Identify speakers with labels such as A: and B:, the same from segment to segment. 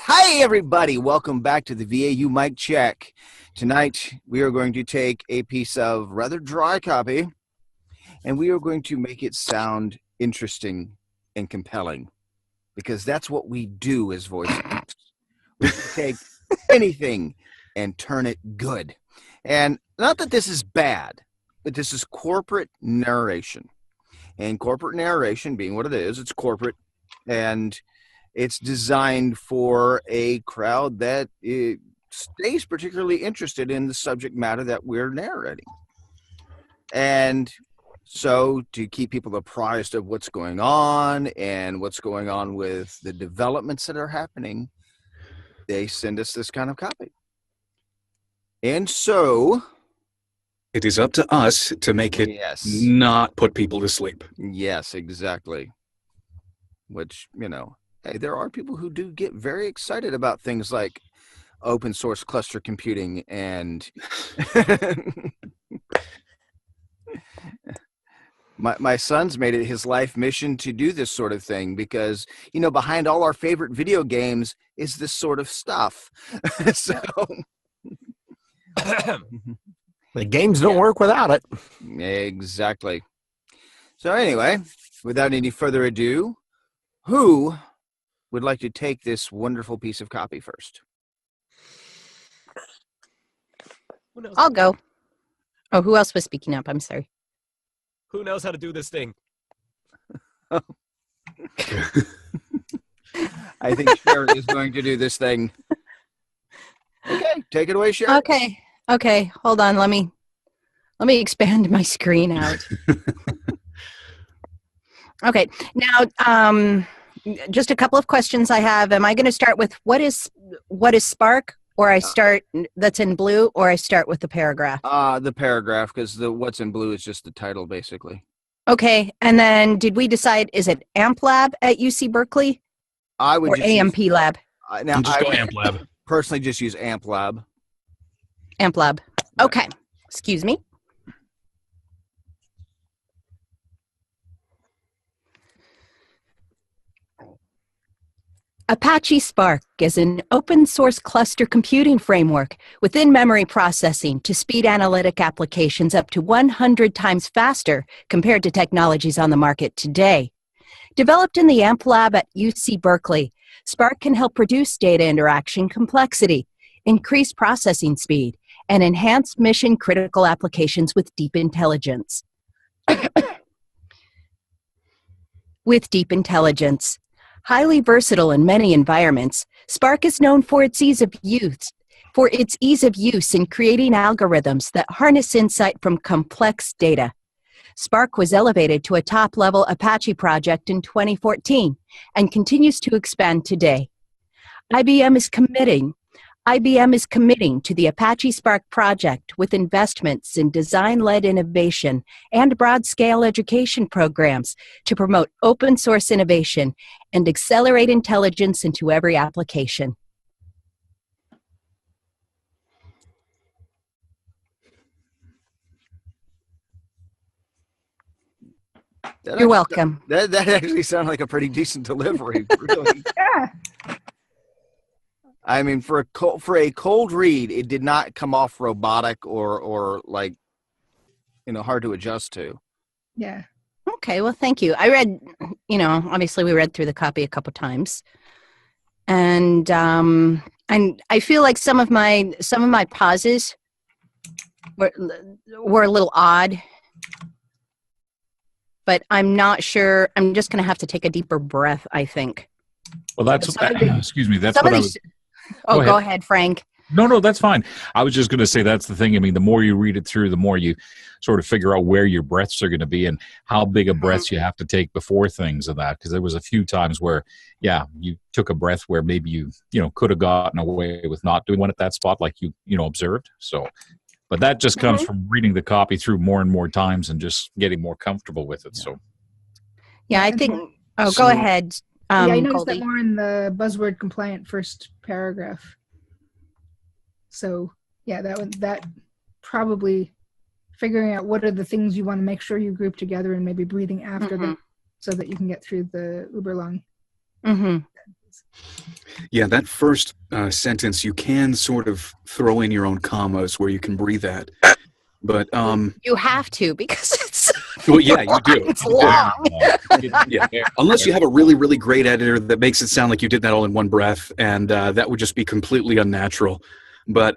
A: Hi, everybody. Welcome back to the VAU Mic Check. Tonight, we are going to take a piece of rather dry copy, and we are going to make it sound interesting and compelling, because that's what we do as voice actors. We can take anything and turn it good. And not that this is bad, but this is corporate narration. And corporate narration, being what it is, it's corporate, and it's designed for a crowd that stays particularly interested in the subject matter that we're narrating. And so to keep people apprised of what's going on and what's going on with the developments that are happening, they send us this kind of copy. And so
B: it is up to us to make it not put people to sleep.
A: Yes, exactly. Which, you know, hey, there are people who do get very excited about things like open source cluster computing and my son's made it his life mission to do this sort of thing because, you know, behind all our favorite video games is this sort of stuff. So
C: the games don't work without it.
A: Exactly. So anyway, without any further ado, who would like to take this wonderful piece of copy first?
D: I'll go. Oh, who else was speaking up? I'm sorry.
E: Who knows how to do this thing?
A: I think Sherry is going to do this thing. Okay, take it away, Sherry.
D: Okay. Hold on. Let me expand my screen out. Okay. Now, just a couple of questions I have. Am I going to start with what is Spark, or I start that's in blue, or I start with the paragraph?
A: The paragraph, because what's in blue is just the title, basically.
D: Okay, and then did we decide, is it AMP Lab at UC Berkeley?
A: I would
D: or
A: just
D: AMP Lab.
A: Now
B: just go AMP Lab.
A: Personally, just use AMP Lab.
D: AMP Lab. Okay. Excuse me. Apache Spark is an open-source cluster computing framework within memory processing to speed analytic applications up to 100 times faster compared to technologies on the market today. Developed in the AMP Lab at UC Berkeley, Spark can help reduce data interaction complexity, increase processing speed, and enhance mission-critical applications with deep intelligence. Highly versatile in many environments, Spark is known for its ease of use in creating algorithms that harness insight from complex data. Spark was elevated to a top-level Apache project in 2014 and continues to expand today. IBM is committing to the Apache Spark project with investments in design-led innovation and broad-scale education programs to promote open-source innovation and accelerate intelligence into every application. You're welcome.
A: That actually sounded like a pretty decent delivery, really.
F: Yeah.
A: I mean, for a cold read, it did not come off robotic or like, you know, hard to adjust to.
F: Yeah.
D: Okay, well, thank you. I read, you know, obviously we read through the copy a couple times, and I feel like some of my pauses were a little odd, but I'm not sure. I'm just going to have to take a deeper breath, I think.
B: Well, that's excuse me. That's what I was.
D: Oh, go ahead, Frank.
B: No, that's fine. I was just going to say that's the thing. I mean, the more you read it through, the more you sort of figure out where your breaths are going to be and how big a breaths you have to take before things of that. Because there was a few times where, yeah, you took a breath where maybe you could have gotten away with not doing one at that spot, like you observed. So, but that just comes from reading the copy through more and more times and just getting more comfortable with it. So,
D: yeah, I think. Oh, go ahead.
F: Yeah, I noticed
D: Goldie.
F: that more in the buzzword compliant first paragraph. So yeah, that probably figuring out what are the things you want to make sure you group together and maybe breathing after them so that you can get through the uber long.
G: Yeah, that first sentence, you can sort of throw in your own commas where you can breathe at. But,
D: You have to because it's
G: well, yeah, you do.
D: it's
G: You do.
D: long.
G: Yeah. Unless you have a really, really great editor that makes it sound like you did that all in one breath, and that would just be completely unnatural. But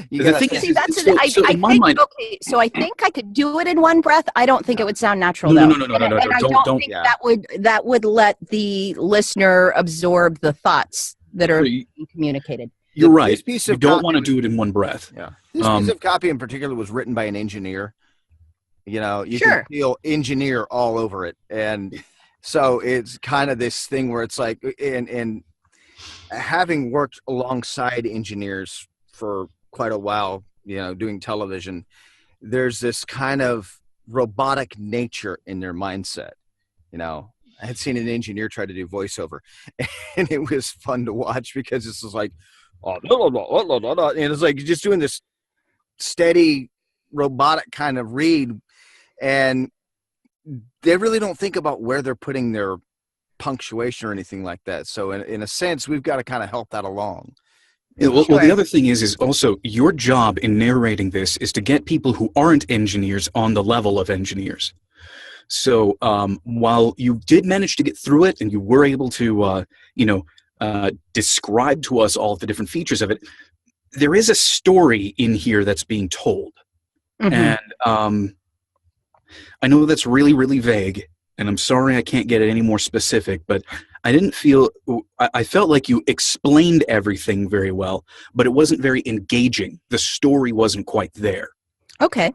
A: You
G: the
A: gotta
G: thing
A: think-
D: See, that's
G: so,
D: I
G: in my
D: think
G: mind,
D: okay. So I think I could do it in one breath. I don't think it would sound natural
G: No,
D: though.
G: no, no, no,
D: And,
G: no, no,
D: and I
G: don't-
D: don't think
A: yeah.
D: that would let the listener absorb the thoughts that are being communicated.
G: you're right.
A: This piece
G: You
A: of
G: don't
A: copy
G: want to
A: was-
G: do it in one breath.
A: Yeah. This piece of copy in particular was written by an engineer. You know, you
D: Sure.
A: can feel engineer all over it. And so it's kind of this thing where it's like, and having worked alongside engineers for quite a while, you know, doing television, there's this kind of robotic nature in their mindset. You know, I had seen an engineer try to do voiceover, and it was fun to watch because it's just like, oh, blah, blah, blah, blah, blah, and it's like you're just doing this steady robotic kind of read, and they really don't think about where they're putting their punctuation or anything like that. So in a sense, we've got to kind of help that along.
G: Yeah, well,
D: Sure.
G: the other thing is also your job in narrating this is to get people who aren't engineers on the level of engineers. So while you did manage to get through it and you were able to, describe to us all of the different features of it, there is a story in here that's being told.
D: Mhm.
G: And I know that's really, really vague, and I'm sorry I can't get it any more specific, but I didn't feel, I felt like you explained everything very well, but it wasn't very engaging. The story wasn't quite there.
D: Okay.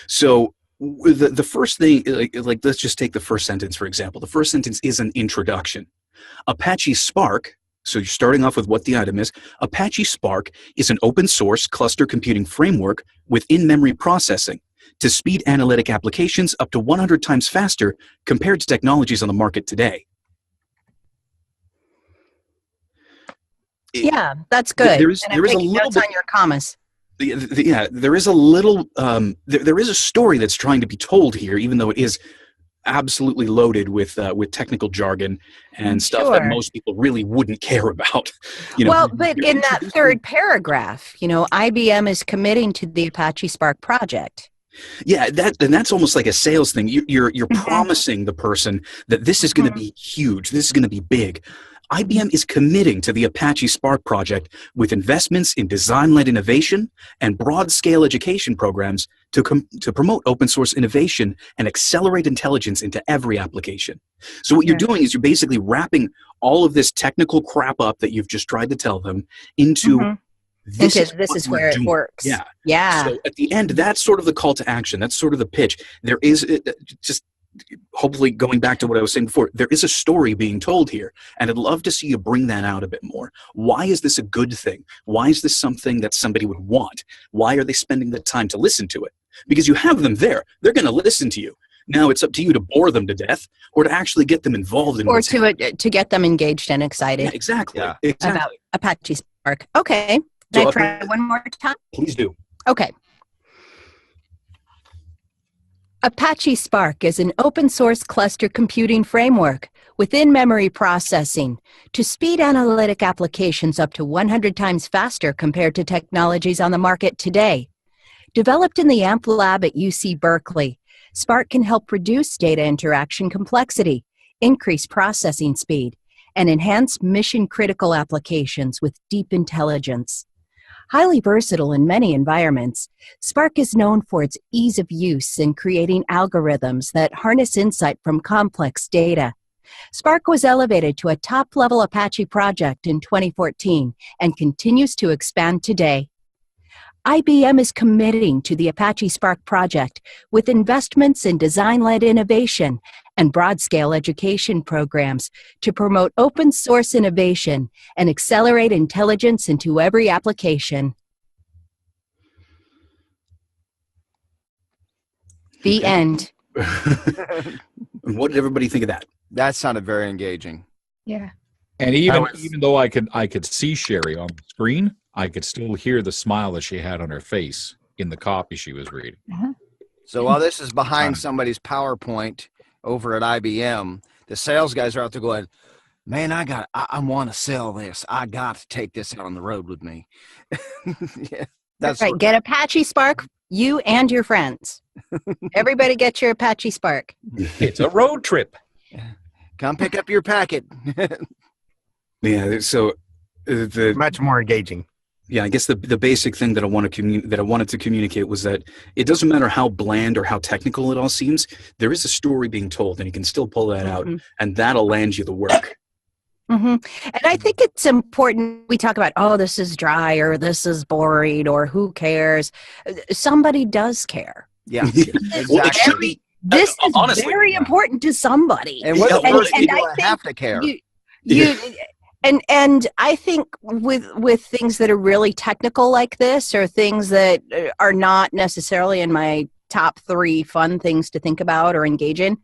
G: So the first thing, like let's just take the first sentence, for example. The first sentence is an introduction. Apache Spark, so you're starting off with what the item is. Apache Spark is an open source cluster computing framework with in-memory processing to speed analytic applications up to 100 times faster compared to technologies on the market today.
D: Yeah, that's good.
G: There is
D: And I'm
G: a
D: taking
G: little
D: notes
G: bit.
D: on your commas.
G: Yeah, there is a little. There is a story that's trying to be told here, even though it is absolutely loaded with technical jargon and stuff that
D: Sure.
G: most people really wouldn't care about. You know,
D: Well, but
G: you're
D: in that
G: introducing-
D: third paragraph, you know, IBM is committing to the Apache Spark project.
G: Yeah, that's almost like a sales thing. You're
D: Mhm.
G: promising the person that this is going to be huge. This is going to be big. IBM is committing to the Apache Spark project with investments in design-led innovation and broad-scale education programs to promote open source innovation and accelerate intelligence into every application. So what you're doing is you're basically wrapping all of this technical crap up that you've just tried to tell them into
D: Mhm.
G: this
D: This
G: what
D: is
G: we're
D: where it
G: doing.
D: works.
G: Yeah.
D: Yeah.
G: So at the end, that's sort of the call to action. That's sort of the pitch. There is just hopefully going back to what I was saying before, there is a story being told here, and I'd love to see you bring that out a bit more. Why is this a good thing? Why is this something that somebody would want? Why are they spending the time to listen to it? Because you have them there. They're going to listen to you. Now it's up to you to bore them to death or to actually get them involved in
D: Or
G: what's
D: to get them engaged and excited
G: Yeah, exactly.
A: Yeah.
G: Exactly.
D: about Apache Spark. Okay.
G: So
D: Can I
G: up
D: try
G: here-
D: one more time?
G: Please do.
D: Okay. Apache Spark is an open source cluster computing framework with in-memory processing to speed analytic applications up to 100 times faster compared to technologies on the market today. Developed in the AMP lab at UC Berkeley, Spark can help reduce data interaction complexity, increase processing speed, and enhance mission-critical applications with deep intelligence. Highly versatile in many environments, Spark is known for its ease of use in creating algorithms that harness insight from complex data. Spark was elevated to a top-level Apache project in 2014 and continues to expand today. IBM is committing to the Apache Spark project with investments in design-led innovation and broad-scale education programs to promote open source innovation and accelerate intelligence into every application. The
G: Okay.
D: end.
G: And what did everybody think of that?
A: That sounded very engaging.
F: Yeah.
B: And
C: I was-
B: even though I could see Sherry on the screen, I could still hear the smile that she had on her face in the copy she was reading.
A: So while this is behind somebody's PowerPoint over at IBM, the sales guys are out there going, man, I want to sell this. I got to take this out on the road with me. Yeah, that's
D: right. Get Apache Spark, you and your friends. Everybody get your Apache Spark.
B: It's a road trip.
A: come pick up your packet.
G: Yeah. So the
C: Much more engaging.
G: yeah, I guess the basic thing that I want to that I wanted to communicate was that it doesn't matter how bland or how technical it all seems. There is a story being told, and you can still pull that out, and that'll land you the work.
D: And I think it's important we talk about, oh, this is dry or this is boring or who cares. Somebody does care.
A: Yeah,
G: Well, it should be.
D: This is
G: honestly,
D: very important to somebody.
A: And we're the
G: Yeah,
A: first
D: and
A: people
D: I
A: that
D: think
A: have to care.
D: And I think with things that are really technical like this, or things that are not necessarily in my top 3 fun things to think about or engage in,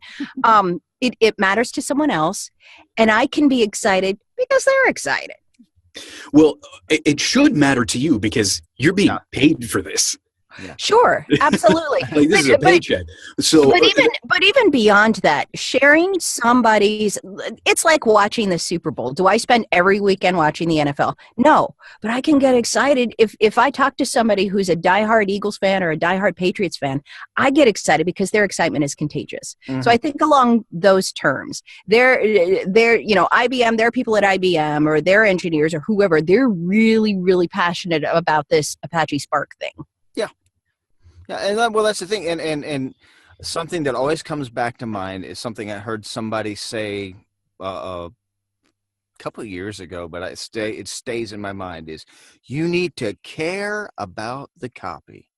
D: it matters to someone else, and I can be excited because they're excited.
G: Well, it should matter to you because you're being paid for this.
D: Sure, absolutely.
G: Like, this is a paycheck. So,
D: but even beyond that, sharing somebody's, it's like watching the Super Bowl. Do I spend every weekend watching the NFL? No, but I can get excited if I talk to somebody who's a diehard Eagles fan or a diehard Patriots fan. I get excited because their excitement is contagious. So I think along those terms, they're IBM. There are people at IBM or their engineers or whoever. They're really, really passionate about this Apache Spark thing.
A: Yeah, and that's the thing, and something that always comes back to mind is something I heard somebody say a couple of years ago, but it stays in my mind, is you need to care about the copy.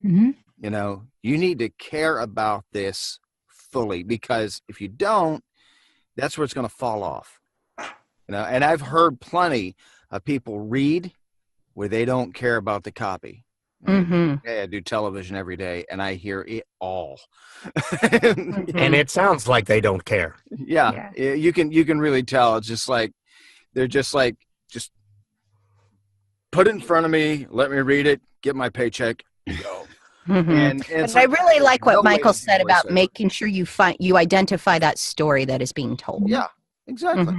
A: You need to care about this fully, because if you don't, that's where it's going to fall off. And I've heard plenty of people read where they don't care about the copy. I do television every day, and I hear it all.
C: And it sounds like they don't care.
A: Yeah, you can really tell. It's just like they're just put it in front of me, let me read it, get my paycheck, and go. And
D: I really like what Michael said about making sure you identify that story that is being told.
A: Yeah, exactly.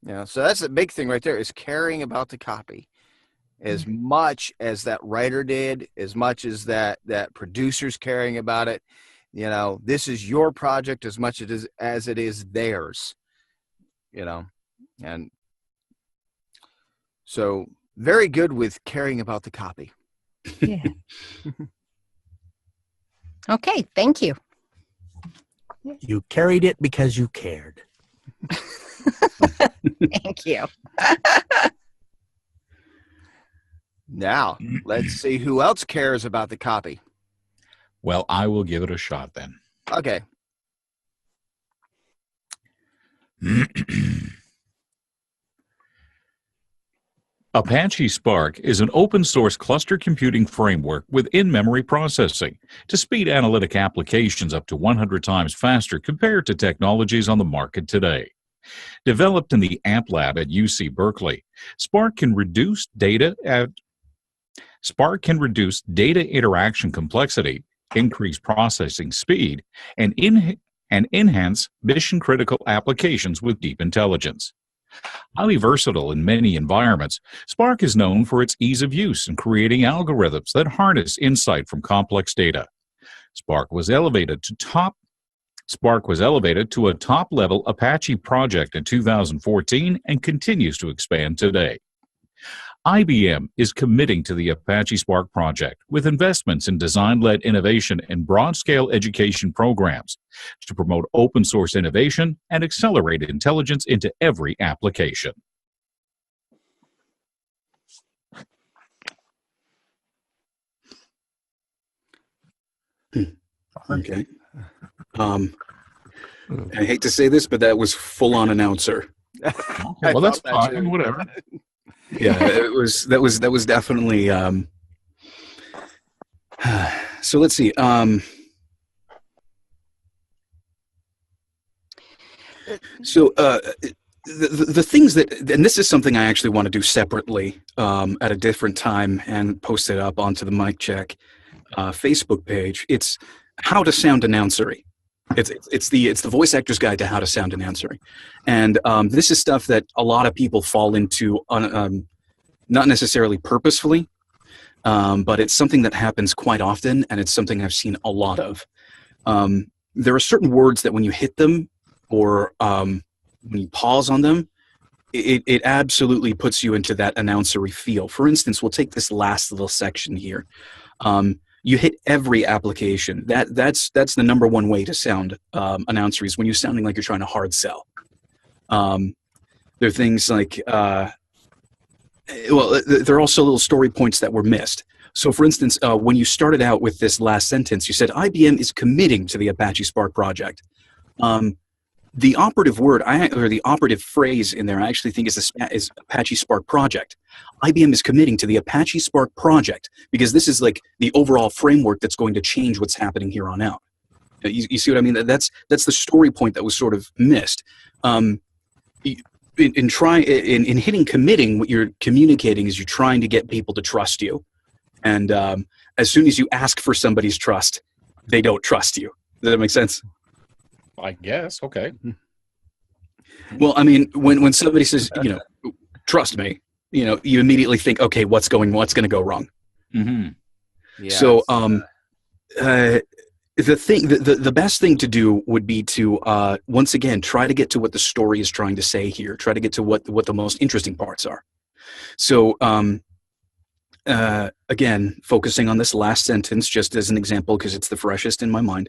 A: Yeah, so that's the big thing right there, is caring about the copy. As much as that writer did, as much as that producer's caring about it, this is your project as much as it is theirs, and so very good with caring about the copy.
D: Yeah. Okay, thank you.
C: You carried it because you cared.
D: Thank you.
A: Now, let's see who else cares about the copy.
B: Well, I will give it a shot then.
A: Okay.
B: Apache Spark is an open source cluster computing framework with in-memory processing to speed analytic applications up to 100 times faster compared to technologies on the market today. Developed in the Amp Lab at UC Berkeley, Spark can reduce data interaction complexity, increase processing speed, and enhance mission-critical applications with deep intelligence. Highly versatile in many environments, Spark is known for its ease of use in creating algorithms that harness insight from complex data. Spark was elevated to a top-level Apache project in 2014 and continues to expand today. IBM is committing to the Apache Spark project with investments in design-led innovation and broad-scale education programs to promote open-source innovation and accelerate intelligence into every application.
G: Okay. I hate to say this, but that was full-on announcer.
B: Okay, well, that's fine. Whatever.
G: Yeah, that was definitely. So let's see. So the things that, and this is something I actually want to do separately at a different time and post it up onto the Mic Check Facebook page. It's how to sound announcery. It's the voice actor's guide to how to sound an answering, and this is stuff that a lot of people fall into, not necessarily purposefully, but it's something that happens quite often, and it's something I've seen a lot of. There are certain words that when you hit them, or when you pause on them, it absolutely puts you into that announcery feel. For instance, we'll take this last little section here. You hit every application. That's the number one way to sound announceries when you're sounding like you're trying to hard sell. There are things like, there are also little story points that were missed. So for instance, when you started out with this last sentence, you said IBM is committing to the Apache Spark project. The operative word, or the operative phrase in there, I actually think is Apache Spark project. IBM is committing to the Apache Spark project because this is like the overall framework that's going to change what's happening here on out. You see what I mean? That's the story point that was sort of missed. In hitting committing, what you're communicating is you're trying to get people to trust you. And as soon as you ask for somebody's trust, they don't trust you. Does that make sense?
B: I guess. Okay.
G: Well, I mean, when somebody says, trust me, you immediately think, okay, what's going to go wrong?
B: Mm-hmm.
A: Yes.
G: So, the best thing to do would be to once again try to get to what the story is trying to say here. Try to get to what the most interesting parts are. So, again, focusing on this last sentence just as an example because it's the freshest in my mind,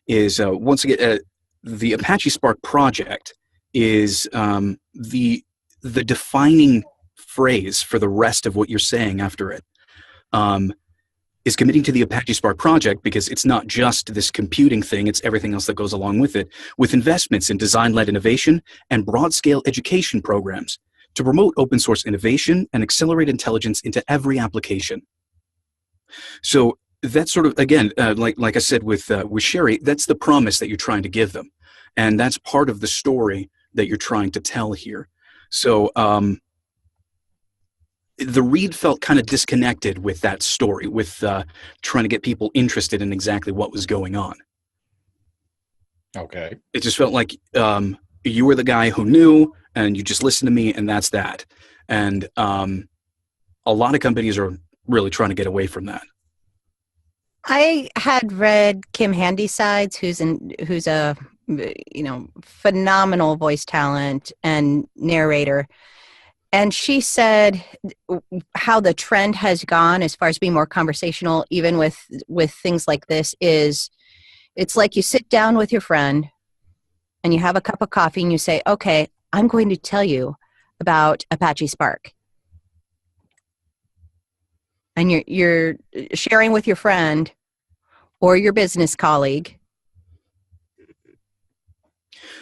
G: is once again the Apache Spark project is the defining phrase for the rest of what you're saying after it. Is committing to the Apache Spark project because it's not just this computing thing, it's everything else that goes along with it, with investments in design-led innovation and broad-scale education programs to promote open source innovation and accelerate intelligence into every application. So that's sort of, again, like I said with Sherry, that's the promise that you're trying to give them. And that's part of the story that you're trying to tell here. So the read felt kind of disconnected with that story, with trying to get people interested in exactly what was going on.
B: Okay.
G: It just felt like you were the guy who knew, and you just listened to me, and that's that. And a lot of companies are really trying to get away from that.
D: I had read Kim Handysides, who's a phenomenal voice talent and narrator, and she said how the trend has gone as far as being more conversational, even with things like this, is it's like you sit down with your friend and you have a cup of coffee and you say, okay, I'm going to tell you about Apache Spark. And you're sharing with your friend or your business colleague.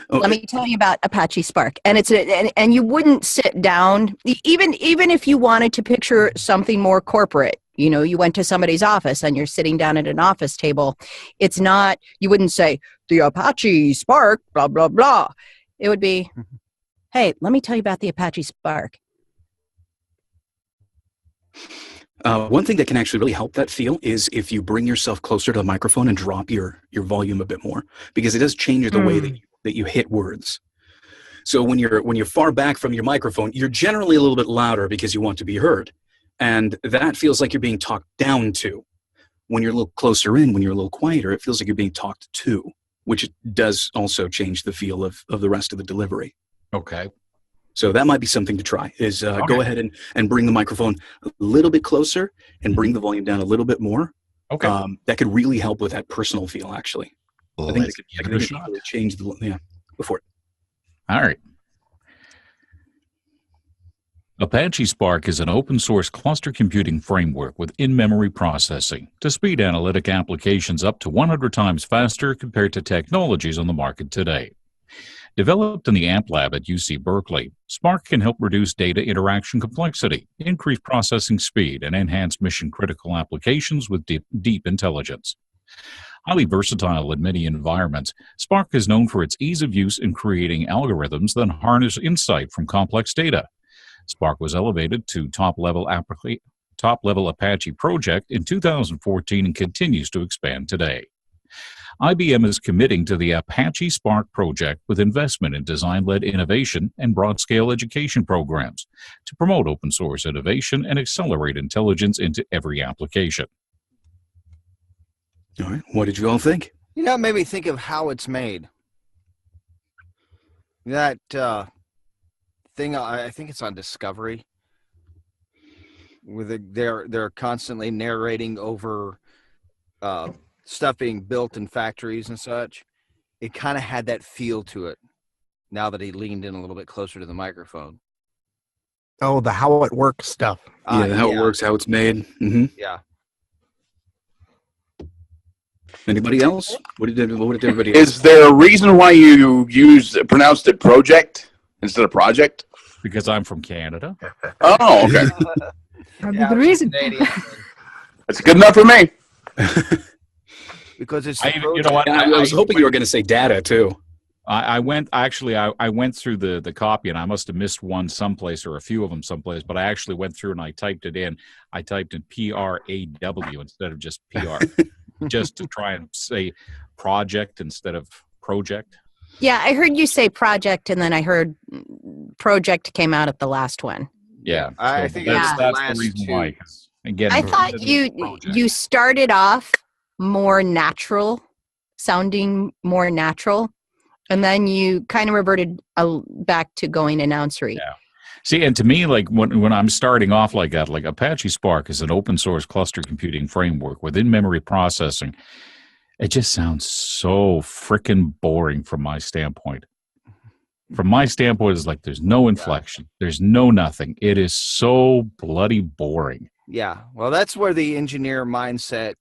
D: Oh, let me tell you about Apache Spark. And and you wouldn't sit down, even if you wanted to picture something more corporate. You went to somebody's office and you're sitting down at an office table. It's not, you wouldn't say, the Apache Spark, blah, blah, blah. It would be, hey, let me tell you about the Apache Spark.
G: One thing that can actually really help that feel is if you bring yourself closer to the microphone and drop your volume a bit more, because it does change the way that you hit words. So when you're far back from your microphone, you're generally a little bit louder because you want to be heard. And that feels like you're being talked down to. When you're a little closer in, when you're a little quieter, it feels like you're being talked to, which does also change the feel of the rest of the delivery.
B: Okay.
G: So that might be something to try, is go ahead and bring the microphone a little bit closer and bring the volume down a little bit more.
B: Okay.
G: That could really help with that personal feel, actually. I think it could really change go for it.
B: All right. Apache Spark is an open source cluster computing framework with in-memory processing to speed analytic applications up to 100 times faster compared to technologies on the market today. Developed in the AMP lab at UC Berkeley, Spark can help reduce data interaction complexity, increase processing speed, and enhance mission-critical applications with deep intelligence. Highly versatile in many environments, Spark is known for its ease of use in creating algorithms that harness insight from complex data. Spark was elevated to top-level Apache project in 2014 and continues to expand today. IBM is committing to the Apache Spark project with investment in design-led innovation and broad-scale education programs to promote open source innovation and accelerate intelligence into every application.
G: All right. What did you all think?
A: You know, it made me think of how it's made. That thing, I think it's on Discovery, where they're constantly narrating over stuff being built in factories and such. It kind of had that feel to it. Now that he leaned in a little bit closer to the microphone.
C: Oh, the how it works stuff.
G: Yeah, how it works, how it's made. Mm-hmm.
A: Yeah.
G: Anybody else? What did everybody else?
H: Is there a reason why you pronounced it project instead of project?
B: Because I'm from Canada.
H: Oh, okay.
F: That'd be the reason.
H: That's good enough for me.
A: Because it's
B: You know what?
G: I was hoping you were going to say data too.
B: I went through the copy, and I must have missed one someplace or a few of them someplace, but I actually went through and I typed it in. I typed in PRAW instead of just PR, just to try and say project instead of project.
D: Yeah, I heard you say project, and then I heard project came out at the last one.
B: Yeah,
A: I
B: so
A: think
B: that's
A: the
B: the
A: last
B: reason
A: two.
B: why. 'Cause, again,
D: I thought you started off more natural, sounding more natural, and then you kind of reverted back to going announcery.
B: Yeah. See, and to me, like when I'm starting off like that, like Apache Spark is an open source cluster computing framework with in-memory processing. It just sounds so freaking boring from my standpoint. From my standpoint, it's like there's no inflection. There's no nothing. It is so bloody boring.
A: Yeah. Well, that's where the engineer mindset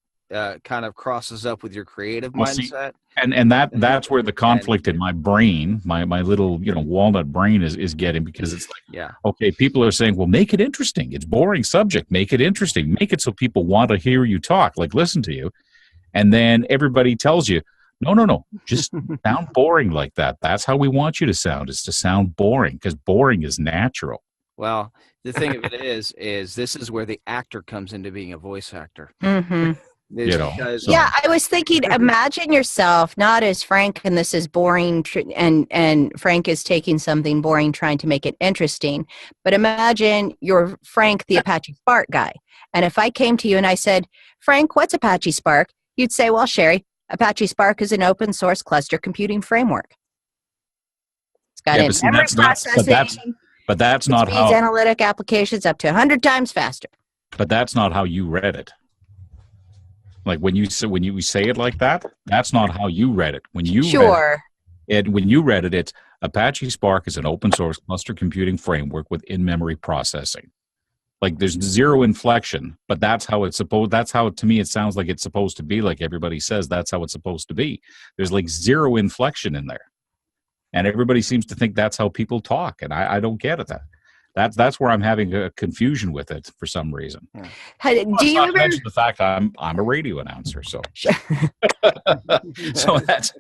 A: kind of crosses up with your creative mindset.
B: And that's where the conflict in my brain, my little walnut brain is getting, because it's like, okay, people are saying, well, make it interesting. It's boring subject. Make it interesting. Make it so people want to hear you talk, like listen to you. And then everybody tells you, no, just sound boring like that. That's how we want you to sound, is to sound boring, because boring is natural.
A: Well, the thing of it is this is where the actor comes into being a voice actor.
D: Mm-hmm.
A: Yeah,
D: I was thinking, imagine yourself not as Frank, and this is boring, and Frank is taking something boring, trying to make it interesting. But imagine you're Frank, the Apache Spark guy. And if I came to you and I said, Frank, what's Apache Spark? You'd say, well, Sherry, Apache Spark is an open source cluster computing framework. It's got in-memory processing.
B: But that's not
D: how analytic applications up to 100 times faster.
B: But that's not how you read it. Like when you say it like that, that's not how you read it. When you read it, it's Apache Spark is an open source cluster computing framework with in-memory processing. Like there's zero inflection, but that's how it's supposed. That's how, to me, it sounds like it's supposed to be. Like everybody says, that's how it's supposed to be. There's like zero inflection in there, and everybody seems to think that's how people talk, and I don't get it. That's where I'm having a confusion with it for some reason.
D: Do you ever
B: mention the fact I'm a radio announcer, so so that's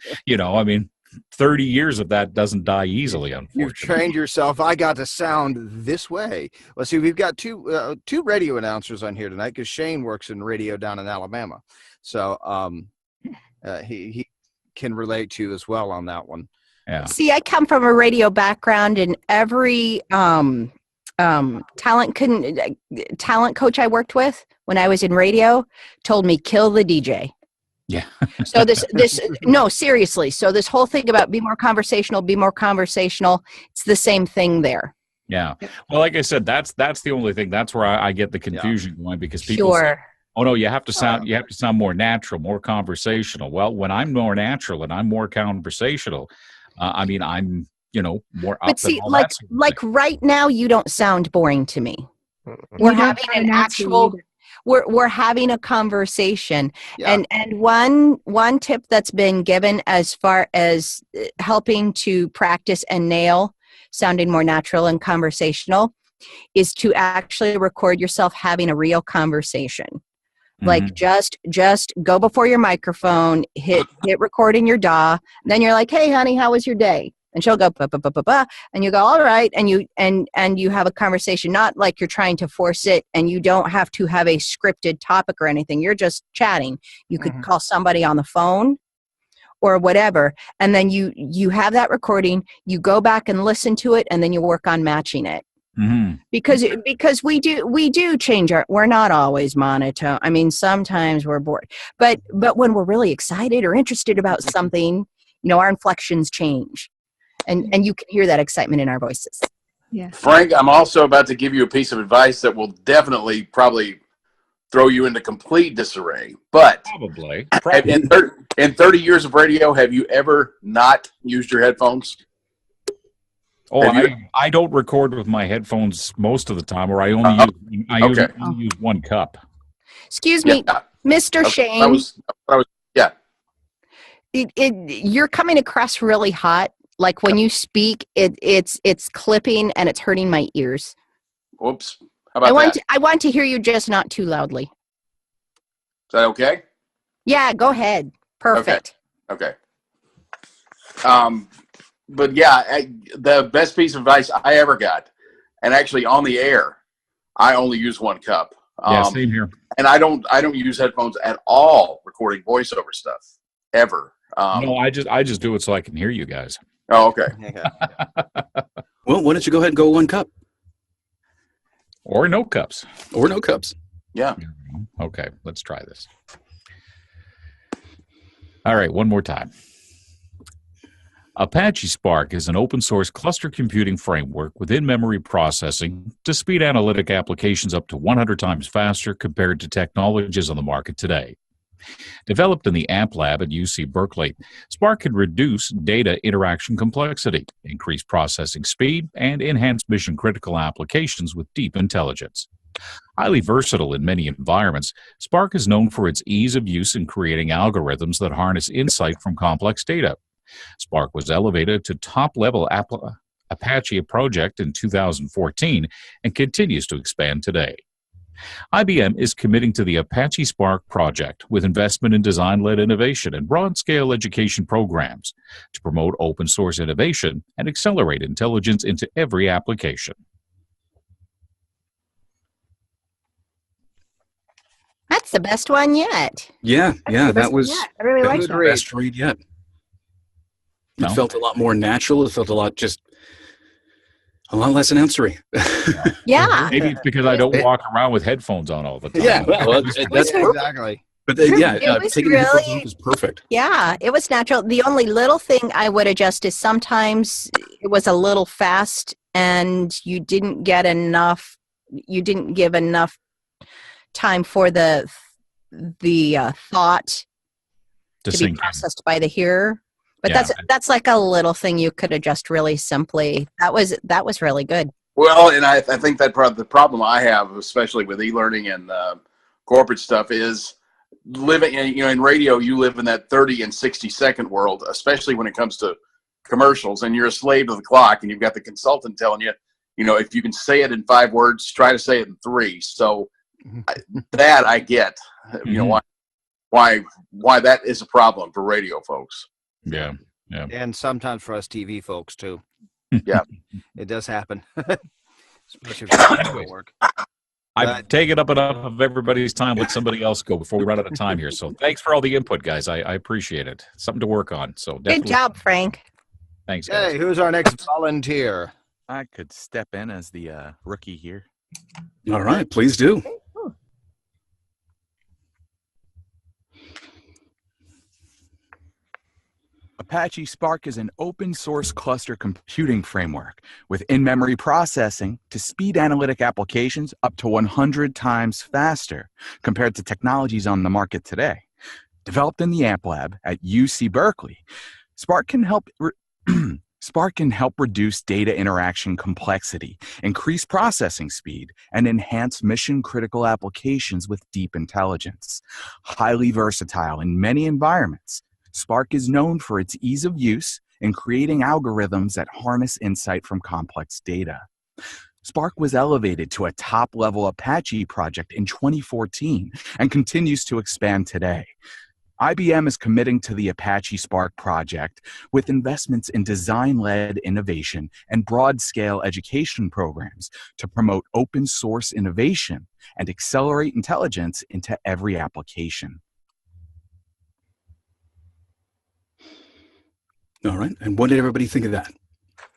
B: 30 years of that doesn't die easily. Unfortunately,
A: you've trained yourself. I got to sound this way. Well, see, we've got two radio announcers on here tonight because Shane works in radio down in Alabama, so he can relate to you as well on that one.
B: Yeah.
D: See, I come from a radio background, and every talent coach I worked with when I was in radio told me, kill the DJ.
B: Yeah.
D: So no, seriously. So this whole thing about be more conversational, it's the same thing there.
B: Yeah. Well, like I said, that's the only thing. That's where I get the confusion going, because people say, oh no, you have to sound more natural, more conversational. Well, when I'm more natural and I'm more conversational, I'm more up.
D: But see, like right now, you don't sound boring to me. We're having an actual. We're having a conversation, and one tip that's been given as far as helping to practice and nail sounding more natural and conversational is to actually record yourself having a real conversation. Mm-hmm. Like just go before your microphone, hit record in your DAW, then you're like, hey honey, how was your day? And she'll go, bah, bah, bah, bah, bah, and you go, all right, and you have a conversation, not like you're trying to force it, and you don't have to have a scripted topic or anything. You're just chatting. You could call somebody on the phone, or whatever, and then you have that recording, you go back and listen to it, and then you work on matching it.
B: Mm-hmm.
D: Because we do change we're not always monotone. I mean, sometimes we're bored, but when we're really excited or interested about something, our inflections change, and you can hear that excitement in our voices.
F: Yeah.
H: Frank, I'm also about to give you a piece of advice that will definitely probably throw you into complete disarray. But
B: Probably.
H: in 30 years of radio, have you ever not used your headphones?
B: Oh, I don't record with my headphones most of the time, or I only use one cup.
D: Excuse me,
H: Yeah.
D: Mr.
H: Okay.
D: Shane.
H: Yeah.
D: You're coming across really hot. Like when you speak, it's clipping and it's hurting my ears.
H: Whoops. How about that?
D: I want to hear you, just not too loudly.
H: Is that okay?
D: Yeah, go ahead. Perfect.
H: Okay. But yeah, the best piece of advice I ever got, and actually on the air, I only use one cup.
B: Yeah, same here.
H: And I don't use headphones at all recording voiceover stuff ever.
B: No, I just do it so I can hear you guys.
H: Oh, okay.
G: Well, why don't you go ahead and go one cup?
B: Or no cups.
G: Or no cups.
H: Yeah.
B: Okay, let's try this. All right, one more time. Apache Spark is an open source cluster computing framework with in-memory processing to speed analytic applications up to 100 times faster compared to technologies on the market today. Developed in the AMP lab at UC Berkeley, Spark can reduce data interaction complexity, increase processing speed, and enhance mission-critical applications with deep intelligence. Highly versatile in many environments, Spark is known for its ease of use in creating algorithms that harness insight from complex data. Spark was elevated to top-level Apache project in 2014 and continues to expand today. IBM is committing to the Apache Spark project with investment in design-led innovation and broad-scale education programs to promote open-source innovation and accelerate intelligence into every application.
D: That's the best one yet.
G: Yeah, that was
D: I really like
G: the
D: that.
G: best read yet. It felt a lot more natural. It felt a lot less announcery.
D: Yeah.
B: Maybe it's because I don't walk around with headphones on all the time.
G: Yeah, well, that's perfect.
A: Exactly.
G: But
D: It
G: taking
D: was
G: the headphones
D: really-
G: off is perfect.
D: Yeah, it was natural. The only little thing I would adjust is sometimes it was a little fast and you didn't give enough time for the thought to be
B: sink in.
D: processed by the hearer. But
B: Yeah.
D: that's like a little thing you could adjust really simply. That was really good.
H: Well, and I think that the problem I have, especially with e-learning and corporate stuff, is living. In radio, you live in that 30 and 60-second world, especially when it comes to commercials, and you're a slave to the clock, and you've got the consultant telling you, if you can say it in 5 words, try to say it in 3. So that I get, why that is a problem for radio folks.
B: Yeah.
A: And sometimes for us TV folks too.
H: Yeah.
A: It does happen. Especially for work.
B: I've taken up enough of everybody's time. Let somebody else go before we run out of time here. So thanks for all the input, guys. I appreciate it. Something to work on. So definitely.
D: Good job, Frank.
B: Thanks, guys.
A: Hey, who's our next volunteer?
I: I could step in as the rookie here.
G: All right, please do.
I: Apache Spark is an open source cluster computing framework with in-memory processing to speed analytic applications up to 100 times faster compared to technologies on the market today. Developed in the AMP lab at UC Berkeley, Spark can help reduce data interaction complexity, increase processing speed, and enhance mission-critical applications with deep intelligence. Highly versatile in many environments, Spark is known for its ease of use in creating algorithms that harness insight from complex data. Spark was elevated to a top-level Apache project in 2014 and continues to expand today. IBM is committing to the Apache Spark project with investments in design-led innovation and broad-scale education programs to promote open-source innovation and accelerate intelligence into every application.
G: All right. And what did everybody think of that?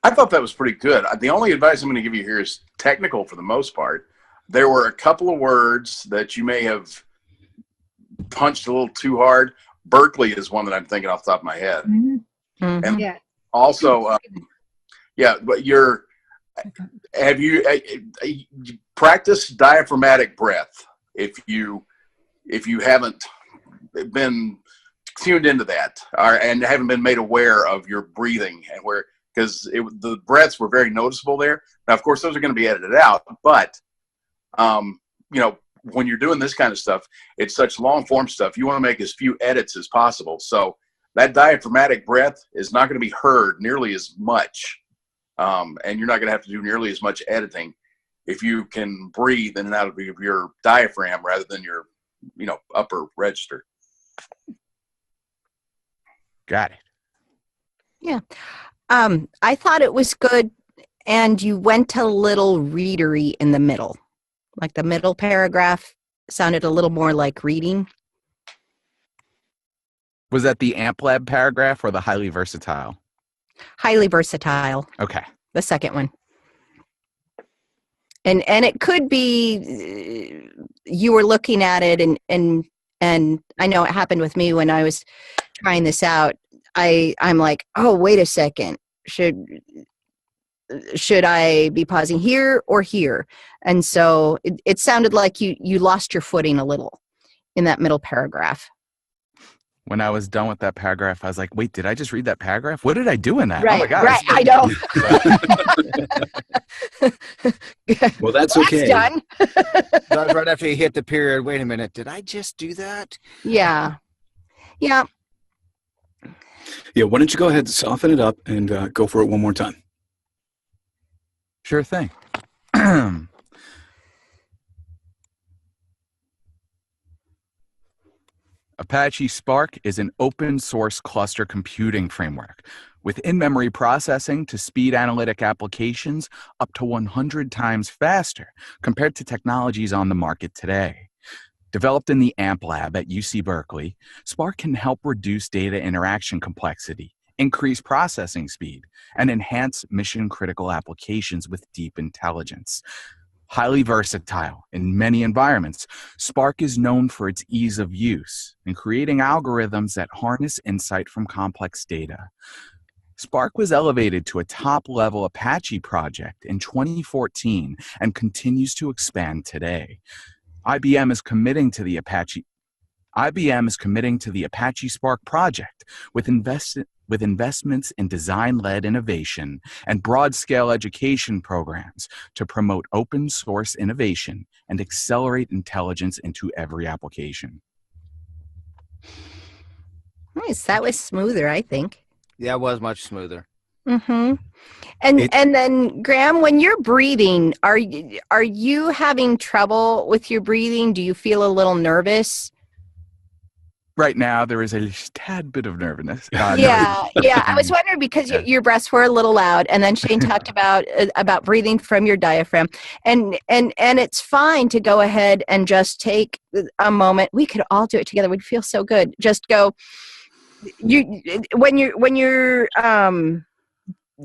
H: I thought that was pretty good. The only advice I'm going to give you here is technical for the most part. There were a couple of words that you may have punched a little too hard. Berkeley is one that I'm thinking off the top of my head. And
F: Yeah.
H: also, but have you practice diaphragmatic breath if you haven't been tuned into that and haven't been made aware of your breathing and because the breaths were very noticeable there. Now, of course, those are going to be edited out, but when you're doing this kind of stuff, it's such long form stuff. You want to make as few edits as possible. So that diaphragmatic breath is not going to be heard nearly as much. And you're not going to have to do nearly as much editing if you can breathe in and out of your diaphragm rather than your, upper register.
I: Got it.
D: Yeah. I thought it was good, and you went a little readery in the middle. Like the middle paragraph sounded a little more like reading.
I: Was that the AmpLab paragraph or the highly versatile?
D: Highly versatile.
I: Okay.
D: The second one. And it could be you were looking at it and I know it happened with me when I was trying this out. I'm like, oh, wait a second. Should I be pausing here or here? And so it sounded like you lost your footing a little in that middle paragraph.
I: When I was done with that paragraph, I was like, wait, did I just read that paragraph? What did I do in that?
D: Right,
I: oh my God.
D: right. I know.
G: Well, that's okay.
D: Done.
A: That was right after you hit the period. Wait a minute. Did I just do that?
D: Yeah. Yeah.
G: Yeah, why don't you go ahead and soften it up and go for it one more time.
I: Sure thing. Apache Spark is an open source cluster computing framework with in-memory processing to speed analytic applications up to 100 times faster compared to technologies on the market today. Developed in the AMP lab at UC Berkeley, Spark can help reduce data interaction complexity, increase processing speed, and enhance mission-critical applications with deep intelligence. Highly versatile in many environments, Spark is known for its ease of use in creating algorithms that harness insight from complex data. Spark was elevated to a top-level Apache project in 2014 and continues to expand today. IBM is committing to the Apache Spark project with investments in design-led innovation and broad-scale education programs to promote open source innovation and accelerate intelligence into every application.
D: Nice. That was smoother, I think.
A: Yeah, it was much smoother.
D: Mm-hmm. And then, Graham, when you're breathing, are you having trouble with your breathing? Do you feel a little nervous?
I: Right now, there is a tad bit of nervousness.
D: Yeah. I was wondering because your breaths were a little loud, and then Shane talked about breathing from your diaphragm, and it's fine to go ahead and just take a moment. We could all do it together. We'd feel so good. Just go. When you're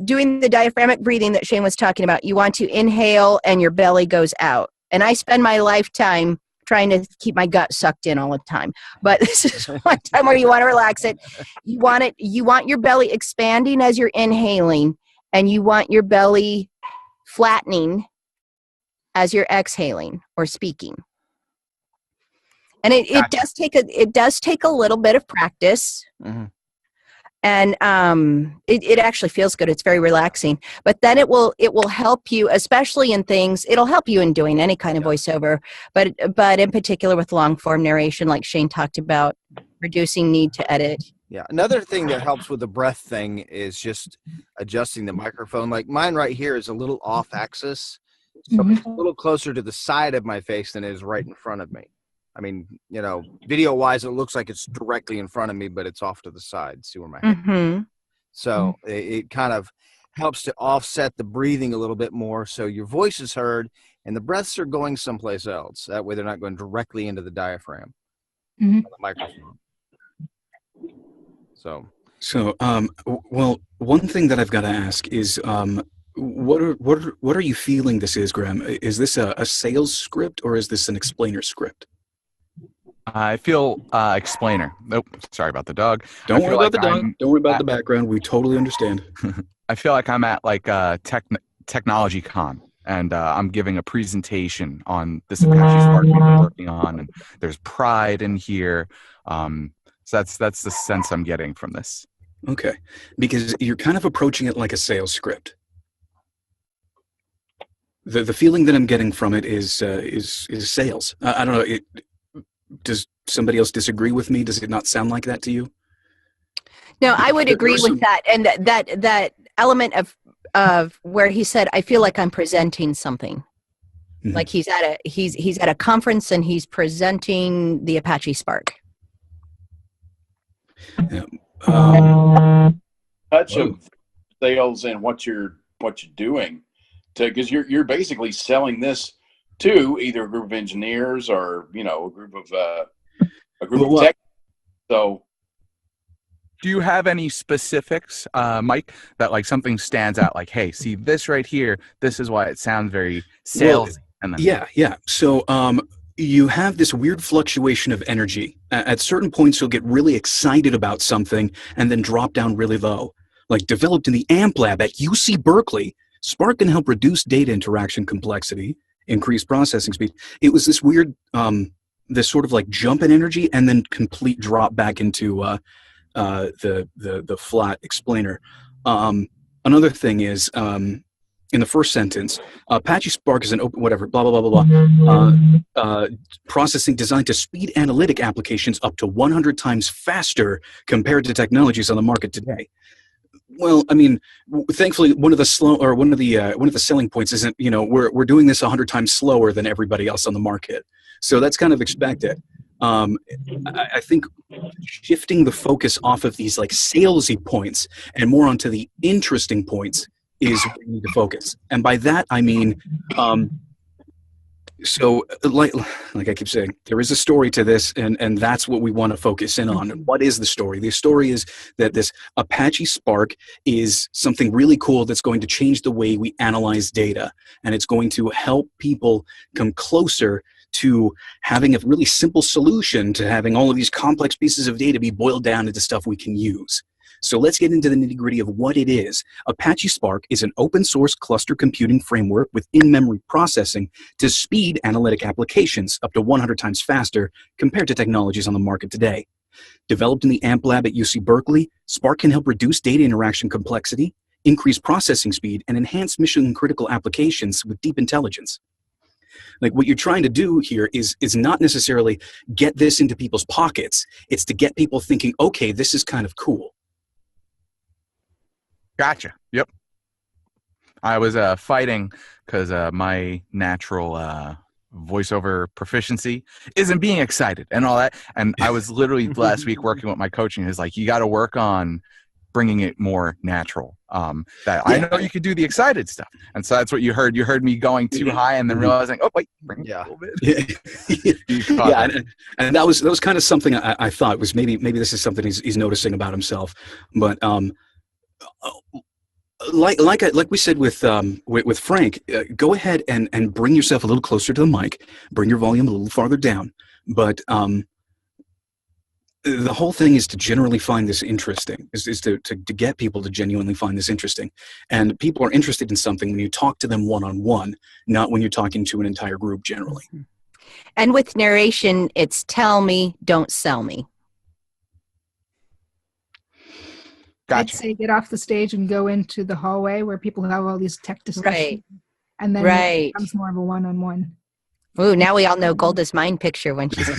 D: doing the diaphragmatic breathing that Shane was talking about, you want to inhale and your belly goes out. And I spend my lifetime trying to keep my gut sucked in all the time. But this is one time where you want to relax it. You want your belly expanding as you're inhaling, and you want your belly flattening as you're exhaling or speaking. And it does take a little bit of practice. Mm-hmm. And it actually feels good. It's very relaxing. But then it will help you, especially in things. It'll help you in doing any kind of voiceover, but in particular with long form narration, like Shane talked about, reducing need to edit.
A: Yeah. Another thing that helps with the breath thing is just adjusting the microphone. Like mine right here is a little off axis, so it's a little closer to the side of my face than it is right in front of me. I mean, video wise, it looks like it's directly in front of me, but it's off to the side. See where my head is. So it kind of helps to offset the breathing a little bit more. So your voice is heard and the breaths are going someplace else. That way they're not going directly into the diaphragm, the microphone. So
G: So, well, one thing that I've got to ask is, what are you feeling this is, Graham? Is this a sales script or is this an explainer script?
I: I feel explainer. Nope, sorry about the dog.
G: Don't
I: I
G: worry
I: feel
G: about
I: like
G: the dog.
I: I'm
G: Don't worry about
I: at-
G: the background. We totally understand.
I: I feel like I'm at like a technology con, and I'm giving a presentation on this Apache Spark we've been working on, and there's pride in here. So that's the sense I'm getting from this.
G: Okay, because you're kind of approaching it like a sales script. The feeling that I'm getting from it is sales. I don't know. Does somebody else disagree with me? Does it not sound like that to you?
D: No, I would
G: There
D: agree
G: are some-
D: with that, and that element of where he said, "I feel like I'm presenting something."
G: Mhm.
D: Like he's at a conference and he's presenting the Apache Spark.
G: Yeah.
H: Touch
G: Whoa.
H: of sales and what you're doing, because you're basically selling this to either a group of engineers or a group of tech. So,
I: Do you have any specifics, Mike, that like something stands out? Like, hey, see this right here. This is why it sounds very salesy. And then
G: Yeah. So you have this weird fluctuation of energy. At certain points, you'll get really excited about something and then drop down really low. Like developed in the AMP lab at UC Berkeley, Spark can help reduce data interaction complexity, increase processing speed. It was this weird, this sort of like jump in energy and then complete drop back into the flat explainer. Another thing is, in the first sentence, Apache Spark is an open, whatever, blah, blah, blah, blah, blah, processing designed to speed analytic applications up to 100 times faster compared to technologies on the market today. Well, I mean, thankfully, one of the selling points isn't, we're doing this 100 times slower than everybody else on the market. So that's kind of expected. I think shifting the focus off of these like salesy points and more onto the interesting points is where we need to focus. And by that, I mean, so like I keep saying, there is a story to this, and that's what we want to focus in on. What is the story? The story is that this Apache Spark is something really cool that's going to change the way we analyze data, and it's going to help people come closer to having a really simple solution to having all of these complex pieces of data be boiled down into stuff we can use. So let's get into the nitty-gritty of what it is. Apache Spark is an open source cluster computing framework with in-memory processing to speed analytic applications up to 100 times faster compared to technologies on the market today. Developed in the AMP lab at UC Berkeley, Spark can help reduce data interaction complexity, increase processing speed, and enhance mission-critical applications with deep intelligence. Like what you're trying to do here is not necessarily get this into people's pockets. It's to get people thinking, okay, this is kind of cool.
I: Gotcha. Yep. I was fighting because my natural voiceover proficiency isn't being excited and all that. And I was literally last week working with my coaching. Is like, you got to work on bringing it more natural. I know you could do the excited stuff. And so that's what you heard. You heard me going too high and then realizing, oh, wait, bring it a little bit.
G: Yeah. And that was kind of something I thought was maybe this is something he's noticing about himself. But like we said with Frank, go ahead and bring yourself a little closer to the mic, bring your volume a little farther down. But the whole thing is to generally find this interesting, is to get people to genuinely find this interesting. And people are interested in something when you talk to them one-on-one, not when you're talking to an entire group generally.
D: And with narration, it's tell me, don't sell me.
I: Gotcha.
F: I'd say get off the stage and go into the hallway where people have all these tech discussions.
D: Right.
F: And then it becomes more of a one-on-one.
D: Ooh, now we all know Golda's mind picture when she's...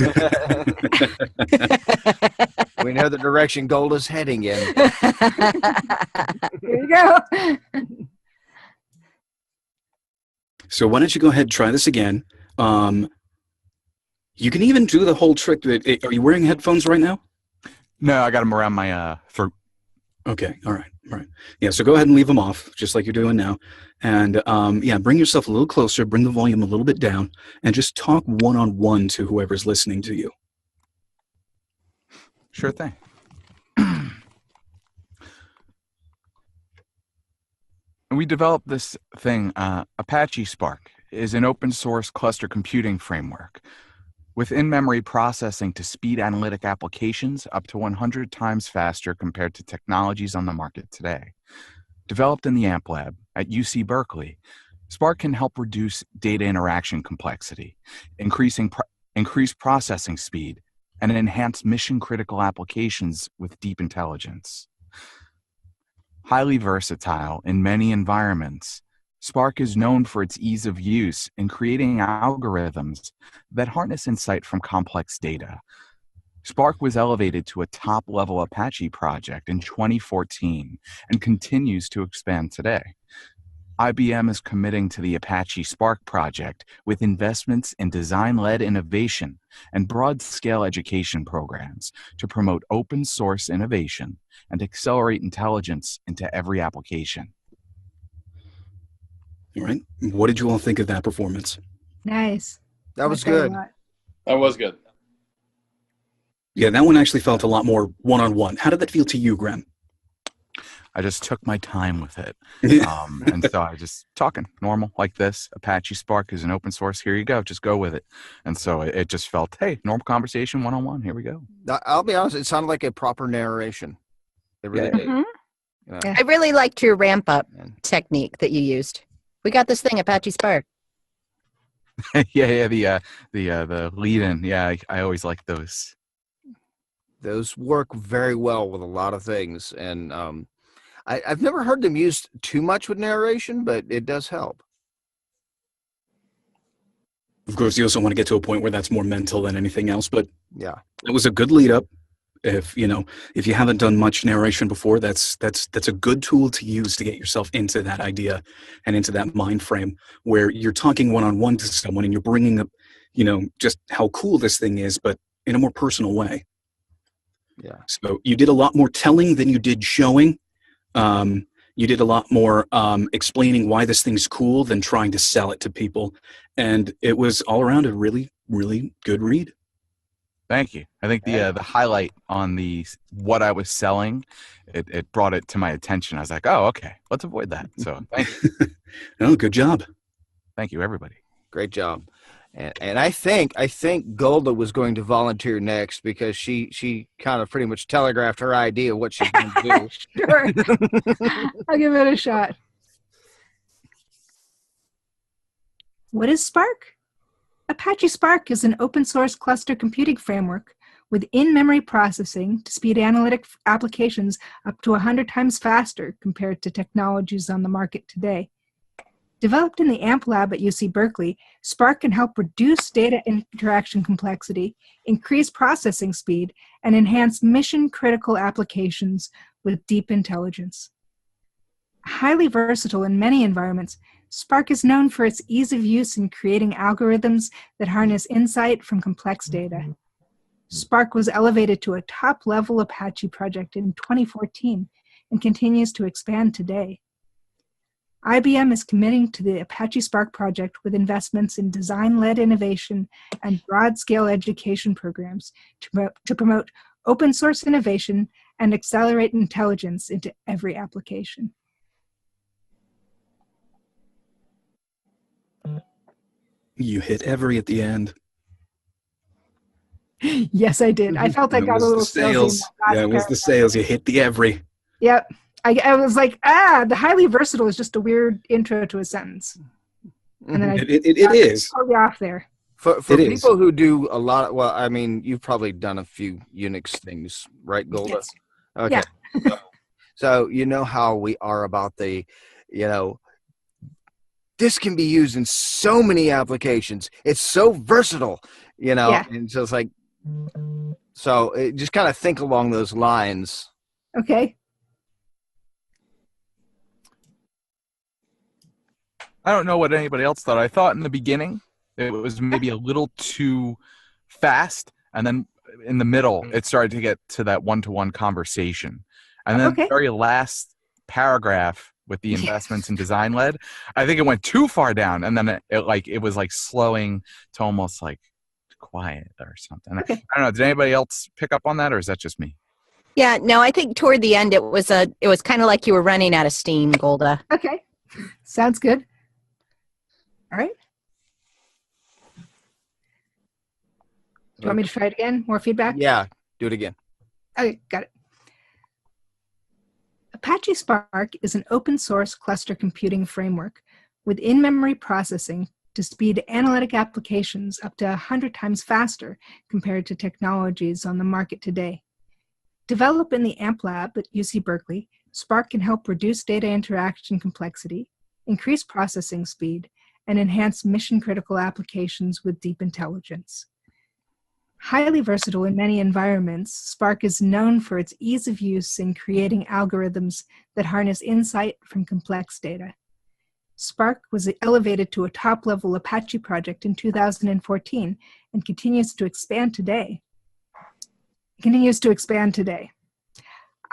A: We know the direction Golda's heading in.
F: Here you go.
G: So why don't you go ahead and try this again? You can even do the whole trick. Are you wearing headphones right now?
I: No, I got them around my throat.
G: Okay, all right. Yeah, so go ahead and leave them off, just like you're doing now. And bring yourself a little closer, bring the volume a little bit down, and just talk one-on-one to whoever's listening to you.
I: Sure thing. And we developed this thing, Apache Spark is an open source cluster computing framework with in-memory processing to speed analytic applications up to 100 times faster compared to technologies on the market today. Developed in the AMP lab at UC Berkeley, Spark can help reduce data interaction complexity, increase processing speed, and enhance mission-critical applications with deep intelligence. Highly versatile in many environments, Spark is known for its ease of use in creating algorithms that harness insight from complex data. Spark was elevated to a top-level Apache project in 2014 and continues to expand today. IBM is committing to the Apache Spark project with investments in design-led innovation and broad-scale education programs to promote open-source innovation and accelerate intelligence into every application.
G: All right. What did you all think of that performance?
F: Nice.
A: That was
F: Liked that a
A: good.
F: lot.
H: That was good.
G: Yeah, that one actually felt a lot more one-on-one. How did that feel to you, Graham?
I: I just took my time with it. And so I just talking normal like this. Apache Spark is an open source. Here you go. Just go with it. And so it just felt, hey, normal conversation, one-on-one. Here we go.
A: I'll be honest, it sounded like a proper narration. It really did.
D: Mhm.
A: Yeah.
D: I really liked your ramp up technique that you used. We got this thing, Apache Spark.
I: yeah, the lead-in. Yeah, I always like those.
A: Those work very well with a lot of things. And I've never heard them used too much with narration, but it does help.
G: Of course, you also want to get to a point where that's more mental than anything else, but
A: Yeah.
G: it was a good lead up. If you haven't done much narration before, that's a good tool to use to get yourself into that idea and into that mind frame where you're talking one-on-one to someone and you're bringing up, just how cool this thing is, but in a more personal way.
A: Yeah.
G: So you did a lot more telling than you did showing. You did a lot more explaining why this thing's cool than trying to sell it to people. And it was all around a really, really good read.
I: Thank you. I think the highlight on what I was selling, it brought it to my attention. I was like, oh, okay, let's avoid that. So thank you.
G: Oh, good job.
I: Thank you, everybody.
A: Great job. And I think Golda was going to volunteer next because she kind of pretty much telegraphed her idea of what she's going to do.
F: Sure. I'll give it a shot. What is Spark? Apache Spark is an open source cluster computing framework with in-memory processing to speed analytic applications up to 100 times faster compared to technologies on the market today. Developed in the AMP lab at UC Berkeley, Spark can help reduce data interaction complexity, increase processing speed, and enhance mission-critical applications with deep intelligence. Highly versatile in many environments, Spark is known for its ease of use in creating algorithms that harness insight from complex data. Spark was elevated to a top-level Apache project in 2014 and continues to expand today. IBM is committing to the Apache Spark project with investments in design-led innovation and broad-scale education programs to promote open-source innovation and accelerate intelligence into every application.
G: You hit every at the end.
F: Yes, I did. I felt I got a little
G: sales. Yeah, it was the sales. You hit the every.
F: Yep. I was like, the highly versatile is just a weird intro to a sentence. And then
G: it is.
F: Totally off there.
A: For people who do a lot of, well, I mean, you've probably done a few Unix things, right, Golda?
F: Yes.
A: Okay.
F: Yeah.
A: So you know how we are about the, this can be used in so many applications. It's so versatile,
F: Yeah.
A: and so it's like, so just kind of think along those lines.
F: Okay.
I: I don't know what anybody else thought. I thought in the beginning it was maybe a little too fast, and then in the middle it started to get to that one-to-one conversation. And then the very last paragraph with the investments in design led, I think it went too far down, and then it was like slowing to almost like quiet or something.
F: Okay.
I: I don't know. Did anybody else pick up on that, or is that just me?
D: Yeah, no, I think toward the end it was kind of like you were running out of steam, Golda.
F: Okay. Sounds good. All right. Do you want me to try it again? More feedback?
A: Yeah, do it again.
F: Okay, got it. Apache Spark is an open source cluster computing framework with in-memory processing to speed analytic applications up to 100 times faster compared to technologies on the market today. Developed in the AMP lab at UC Berkeley, Spark can help reduce data interaction complexity, increase processing speed, and enhance mission-critical applications with deep intelligence. Highly versatile in many environments, Spark is known for its ease of use in creating algorithms that harness insight from complex data. Spark was elevated to a top-level Apache project in 2014 and continues to expand today.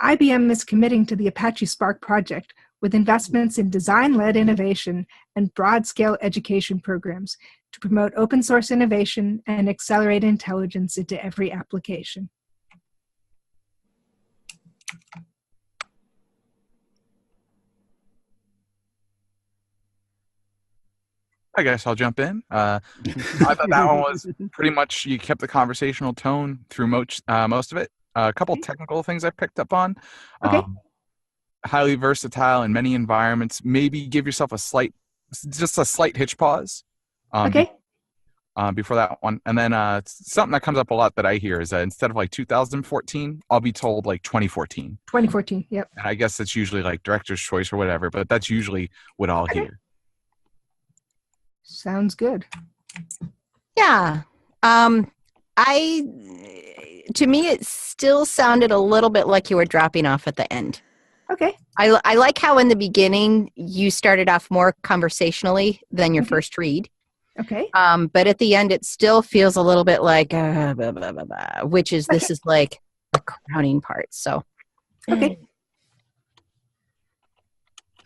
F: IBM is committing to the Apache Spark project with investments in design-led innovation and broad-scale education programs to promote open source innovation and accelerate intelligence into every application.
I: I guess I'll jump in. I thought that one was pretty much, you kept the conversational tone through most of it. A couple technical things I picked up on.
F: Okay.
I: Highly versatile in many environments. Maybe give yourself just a slight hitch pause.
F: Okay.
I: Before that one. And then something that comes up a lot that I hear is that instead of like 2014, I'll be told like 2014.
F: 2014, yep.
I: And I guess that's usually like director's choice or whatever, but that's usually what I'll hear.
F: Sounds good.
D: Yeah. To me, it still sounded a little bit like you were dropping off at the end.
F: Okay.
D: I like how in the beginning you started off more conversationally than your first read.
F: Okay.
D: But at the end, it still feels a little bit like, blah, blah, blah, blah, which is, this is like the crowning part. So,
F: okay.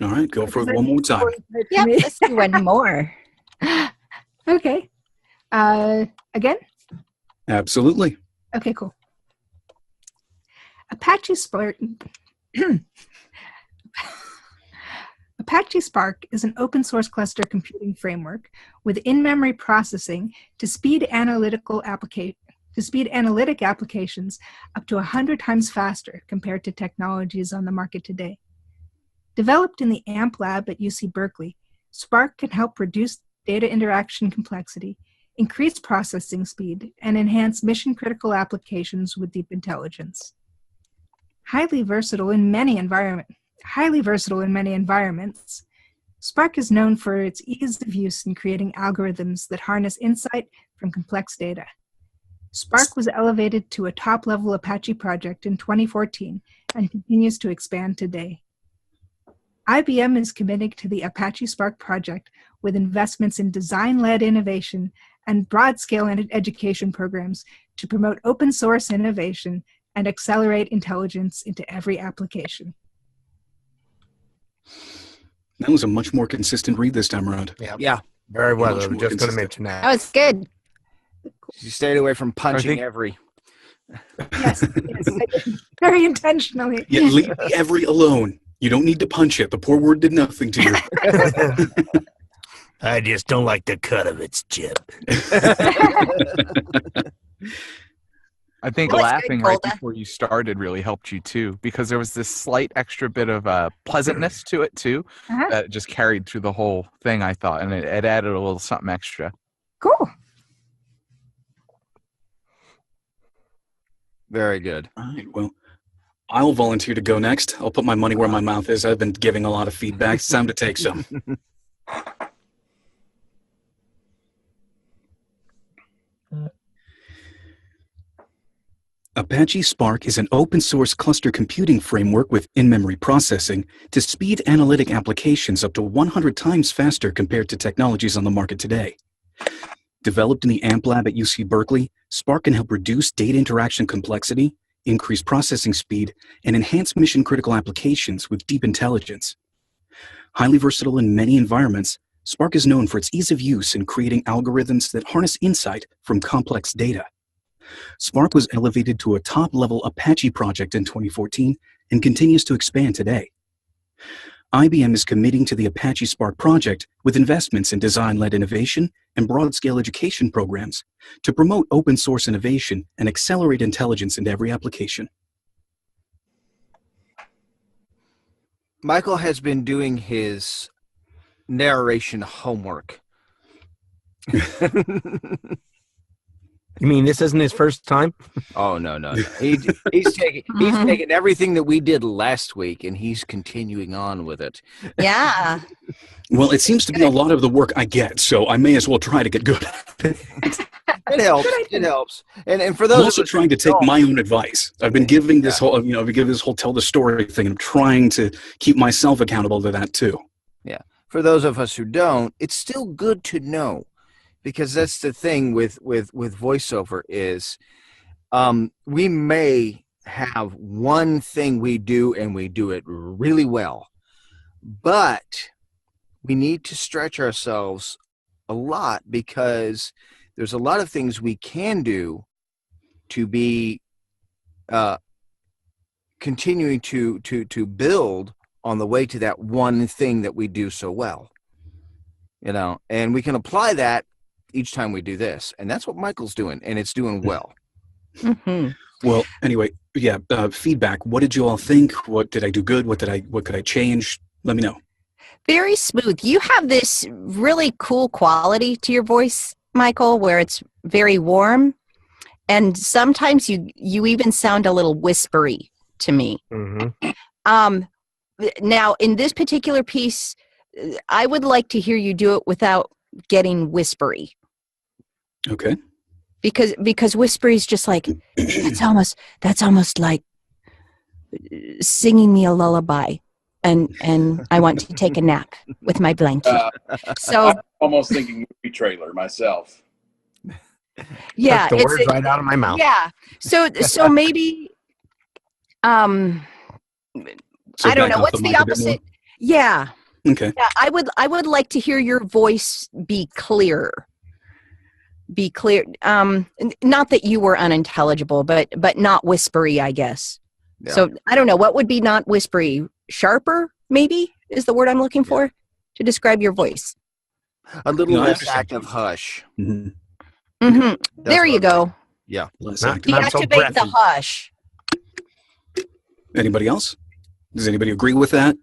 G: All right, go for it one more time.
D: Yep, let's do one more.
F: Okay. Again?
G: Absolutely.
F: Okay, cool. Apache Spark is an open source cluster computing framework with in-memory processing to speed analytic applications up to 100 times faster compared to technologies on the market today. Developed in the AMP lab at UC Berkeley, Spark can help reduce data interaction complexity, increase processing speed, and enhance mission-critical applications with deep intelligence. Highly versatile in many environments, Spark is known for its ease of use in creating algorithms that harness insight from complex data. Spark was elevated to a top-level Apache project in 2014 and continues to expand today. IBM is committing to the Apache Spark project with investments in design-led innovation and broad-scale education programs to promote open source innovation and accelerate intelligence into every application.
G: That was a much more consistent read this time around.
A: Yeah.
C: Very well.
G: Much
C: I was
G: more
C: just going to
G: consistent.
C: mention that.
D: That was good.
A: You stayed away from punching
I: think-
A: every.
F: Yes, yes, I did. Very intentionally.
G: Yeah, leave the every alone. You don't need to punch it. The poor word did nothing to you.
C: I just don't like the cut of its chip.
I: I think
D: Well, that's
I: laughing
D: good,
I: right
D: Golda.
I: before you started really helped you too, because there was this slight extra bit of pleasantness to it too,
F: Uh-huh.
I: that just carried through the whole thing, I thought, and it added a little something extra.
F: Cool.
A: Very good.
G: All right, well, I'll volunteer to go next. I'll put my money where my mouth is. I've been giving a lot of feedback. It's time to take some. Apache Spark is an open source cluster computing framework with in-memory processing to speed analytic applications up to 100 times faster compared to technologies on the market today. Developed in the AMP lab at UC Berkeley, Spark can help reduce data interaction complexity, increase processing speed, and enhance mission-critical applications with deep intelligence. Highly versatile in many environments, Spark is known for its ease of use in creating algorithms that harness insight from complex data. Spark was elevated to a top-level Apache project in 2014 and continues to expand today. IBM is committing to the Apache Spark project with investments in design-led innovation and broad-scale education programs to promote open source innovation and accelerate intelligence into every application.
A: Michael has been doing his narration homework.
C: You mean this isn't his first time?
A: Oh no. He's taking everything that we did last week and he's continuing on with it.
D: Yeah.
G: Well, it seems to be a lot of the work I get, so I may as well try to get good at it.
A: It helps. It helps. And for those
G: I'm also
A: of us
G: trying to take my own advice. I've been giving this whole, I've been giving this whole tell the story thing, and I'm trying to keep myself accountable to that too.
A: Yeah. For those of us who don't, it's still good to know, because that's the thing with voiceover is we may have one thing we do and we do it really well, but we need to stretch ourselves a lot because there's a lot of things we can do to be continuing to build on the way to that one thing that we do so well, and we can apply that each time we do this, and that's what Michael's doing, and it's doing well.
D: Mm-hmm.
G: Well, anyway, yeah, feedback. What did you all think? What did I do good? What could I change? Let me know.
D: Very smooth. You have this really cool quality to your voice, Michael, where it's very warm, and sometimes you even sound a little whispery to me.
C: Mm-hmm.
D: Now, in this particular piece, I would like to hear you do it without getting whispery.
G: Okay.
D: Because whispery is just like that's almost like singing me a lullaby, and I want to take a nap with my blanket. So
H: I'm almost thinking movie trailer myself.
D: Yeah,
C: Took the words right out of my mouth.
D: Yeah. So maybe
G: So
D: I don't
G: back
D: know
G: off
D: what's
G: mic
D: the
G: a bit more?
D: opposite. Yeah.
G: Okay.
D: Yeah, I would like to hear your voice be clear. Be clear. Not that you were unintelligible, but not whispery, I guess.
A: Yeah.
D: So I don't know what would be not whispery. Sharper, maybe, is the word I'm looking for to describe your voice.
A: A little
G: No, I
A: less
G: understand.
A: active hush.
G: Mm-hmm.
D: Mm-hmm. There you go.
A: Yeah.
G: Less
C: Not-
G: active.
C: not so
D: Deactivate the
C: breathy.
D: hush.
G: Anybody else? Does anybody agree with that?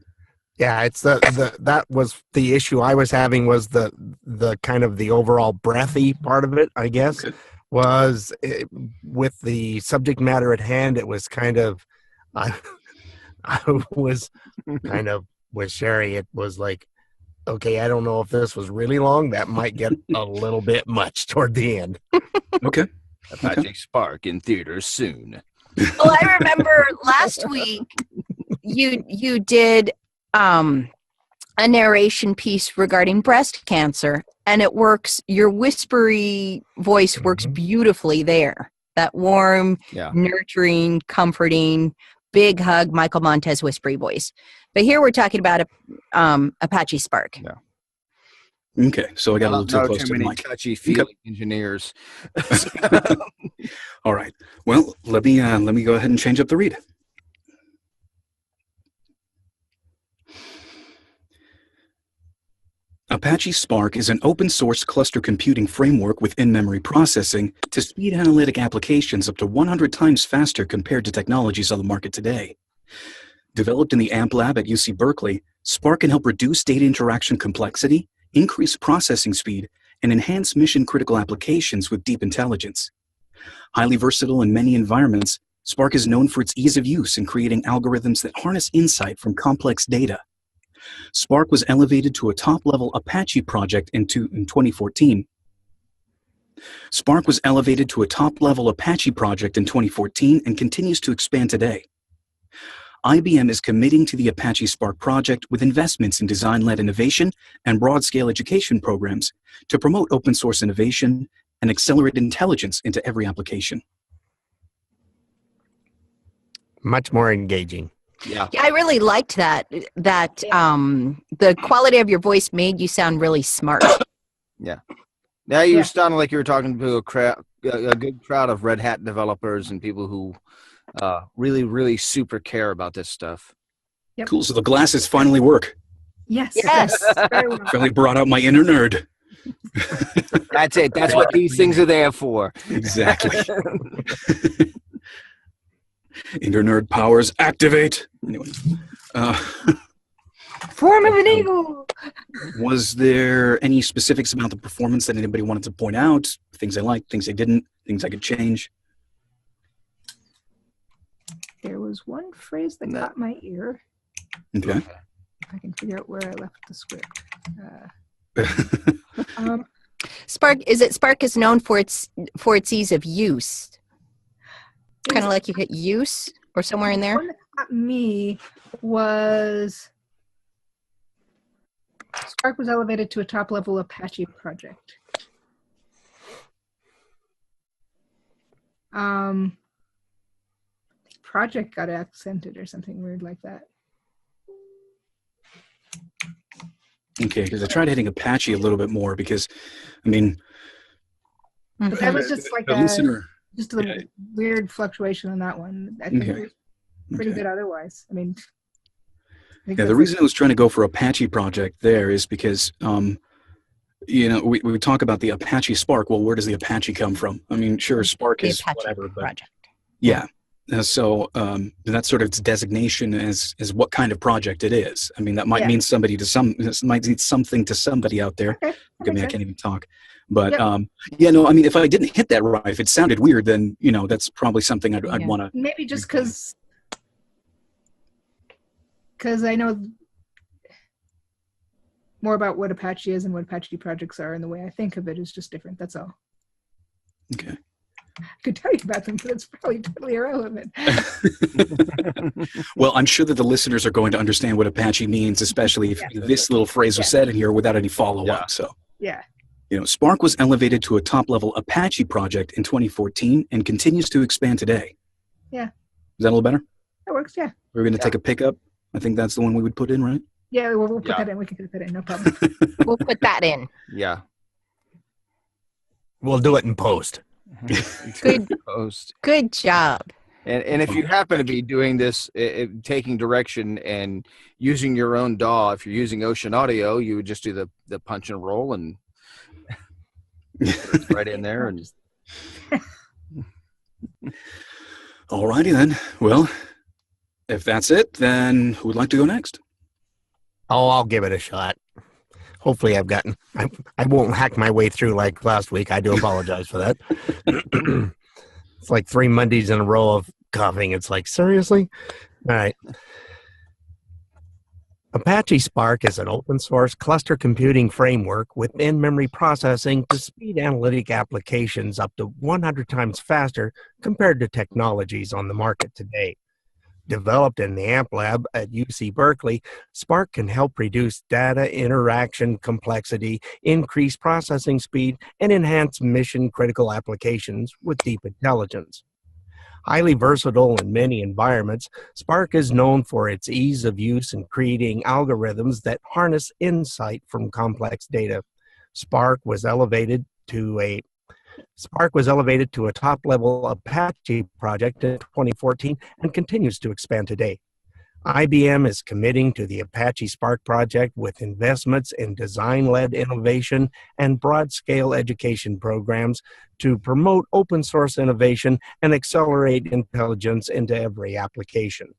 C: Yeah, it's that was the issue I was having, was the kind of the overall breathy part of it, I guess.
G: Okay.
C: With the subject matter at hand, it was kind of I was kind of with Sherry, it was like, okay, I don't know if this was really long. That might get a little bit much toward the end.
G: Okay.
A: Apache Spark in theaters soon.
D: Well, I remember last week you did a narration piece regarding breast cancer, and it works. Your whispery voice works beautifully there. That warm,
A: Yeah.
D: nurturing, comforting, big hug, Michael Montez whispery voice. But here we're talking about Apache Spark.
A: Yeah.
G: Okay. So I got a little too
A: Not
G: close
A: too
G: to the
A: many
G: mic.
A: touchy-feely engineers.
G: All right. Well, let me go ahead and change up the read. Apache Spark is an open source cluster computing framework with in-memory processing to speed analytic applications up to 100 times faster compared to technologies on the market today. Developed in the AMP lab at UC Berkeley, Spark can help reduce data interaction complexity, increase processing speed, and enhance mission-critical applications with deep intelligence. Highly versatile in many environments, Spark is known for its ease of use in creating algorithms that harness insight from complex data. Spark was elevated to a top-level Apache project in 2014. Spark was elevated to a top-level Apache project in 2014 and continues to expand today. IBM is committing to the Apache Spark project with investments in design-led innovation and broad-scale education programs to promote open-source innovation and accelerate intelligence into every application.
C: Much more engaging.
A: Yeah.
D: Yeah, I really liked that. The quality of your voice made you sound really smart.
A: Yeah. Now you
F: Yeah.
A: sounded like you were talking to a good crowd of Red Hat developers and people who really, really super care about this stuff.
F: Yep.
G: Cool. So the glasses finally work.
F: Yes.
D: Yes.
F: Very well.
G: Finally brought out my inner nerd.
A: That's it. That's what these things are there for.
G: Exactly. Inner nerd powers activate. Anyway,
F: Form of an eagle.
G: was there any specifics about the performance that anybody wanted to point out? Things I liked, things I didn't, things I could change?
F: There was one phrase that caught my ear.
G: Okay.
F: I can figure out where I left the script.
D: Spark is known for its ease of use. Kind of like you hit use or somewhere in there.
F: One that caught me was Spark was elevated to a top-level Apache project. Project got accented or something weird like that.
G: Okay, because I tried hitting Apache a little bit more because, I mean,
F: But that was just like
G: the listener.
F: just a weird fluctuation on that one. I think it was pretty good otherwise. I mean,
G: Yeah, the reason I was trying to go for Apache project there is because, you know, we talk about the Apache Spark. Well, where does the Apache come from? I mean, sure, Spark
D: The
G: is
D: Apache
G: whatever, but
D: project.
G: yeah. So that's sort of its designation as what kind of project it is. I mean, that might mean somebody to some. This might mean something to somebody out there.
F: Okay,
G: I mean, I can't even talk. But yeah, no. I mean, if I didn't hit that right, if it sounded weird, then you know that's probably something I'd want to.
F: Maybe just because I know more about what Apache is and what Apache projects are, and the way I think of it is just different. That's all.
G: Okay.
F: I could tell you about them, but it's probably totally irrelevant.
G: Well, I'm sure that the listeners are going to understand what Apache means, especially if this little phrase was said in here without any follow-up. So,
F: yeah.
G: You know, Spark was elevated to a top-level Apache project in 2014 and continues to expand today.
F: Yeah.
G: Is that a little better?
F: That works, yeah.
G: We're going to take a pickup. I think that's the one we would put in, right?
F: Yeah, we'll put that in. We can put that in, no problem.
D: We'll put that in.
A: Yeah.
C: We'll do it in post.
D: Good.
A: Post.
D: Good job.
A: And if you happen to be doing this, taking direction and using your own DAW, if you're using Ocean Audio, you would just do the punch and roll and right in there. And
G: All righty then. Well, if that's it, then who would like to go next?
C: Oh, I'll give it a shot. Hopefully I won't hack my way through like last week. I do apologize for that. It's like 3 Mondays in a row of coughing. It's like, seriously? All right. Apache Spark is an open source cluster computing framework with in-memory processing to speed analytic applications up to 100 times faster compared to technologies on the market today. Developed in the AMP lab at UC Berkeley, Spark can help reduce data interaction complexity, increase processing speed, and enhance mission-critical applications with deep intelligence. Highly versatile in many environments, Spark is known for its ease of use in creating algorithms that harness insight from complex data. Spark was elevated to a top-level Apache project in 2014 and continues to expand today. IBM is committing to the Apache Spark project with investments in design-led innovation and broad-scale education programs to promote open-source innovation and accelerate intelligence into every application.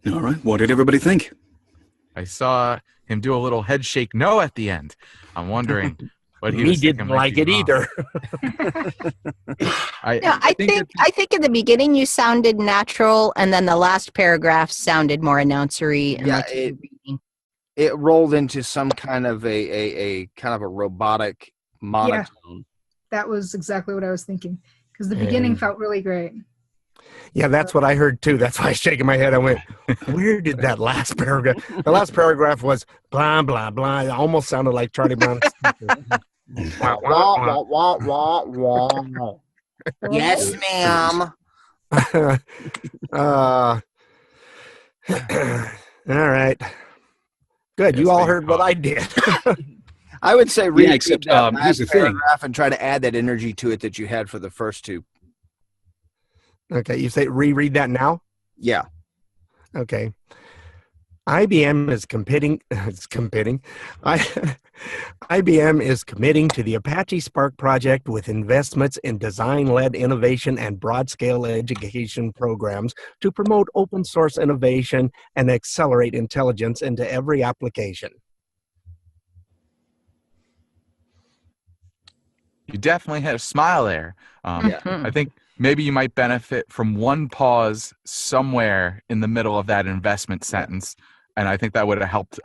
G: All right. What did everybody think?
I: I saw him do a little head shake no at the end. I'm wondering what he was
C: didn't like it either.
D: I think in the beginning you sounded natural, and then the last paragraph sounded more announcery. And
A: yeah,
D: like you were reading.
A: it rolled into some kind of a kind of a robotic monotone.
F: That was exactly what I was thinking, because the beginning felt really great.
C: Yeah, that's what I heard too. That's why I was shaking my head. I went, where did that last paragraph? The last paragraph was blah, blah, blah. It almost sounded like Charlie Brown.
A: Wah, wah, wah, wah, wah. Yes, ma'am.
C: All right. Good. You all heard what I did.
A: I would say read
G: except,
A: that
G: here's
A: last
G: the thing.
A: paragraph and try to add that energy to it that you had for the first two.
C: Okay, you say reread that now?
A: Yeah.
C: Okay. IBM is competing. It's competing. IBM is committing to the Apache Spark project with investments in design-led innovation and broad-scale education programs to promote open source innovation and accelerate intelligence into every application.
I: You definitely had a smile there.
A: Yeah.
I: I think maybe you might benefit from one pause somewhere in the middle of that investment sentence, and I think that would have helped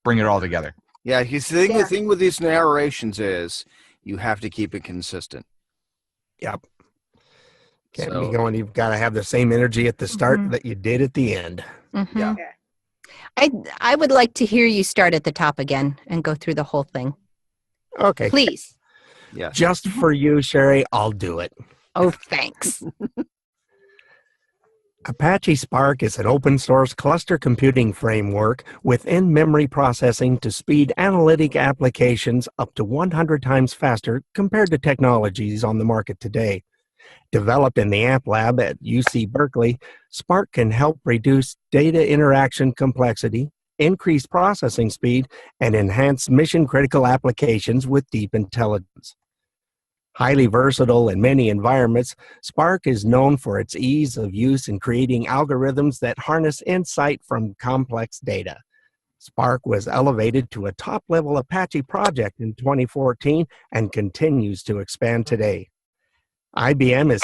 I: bring it all together.
A: Yeah, the thing with these narrations is you have to keep it consistent.
C: Yep. Can't be going, you've got to have the same energy at the start that you did at the end.
A: Yeah.
D: I would like to hear you start at the top again and go through the whole thing.
C: Okay.
D: Please.
A: Yeah.
C: Just for you, Sherry, I'll do it.
D: Oh, thanks.
C: Apache Spark is an open source cluster computing framework with in-memory processing to speed analytic applications up to 100 times faster compared to technologies on the market today. Developed in the Amp Lab at UC Berkeley, Spark can help reduce data interaction complexity, increase processing speed, and enhance mission-critical applications with deep intelligence. Highly versatile in many environments, Spark is known for its ease of use in creating algorithms that harness insight from complex data. Spark was elevated to a top-level Apache project in 2014 and continues to expand today. IBM is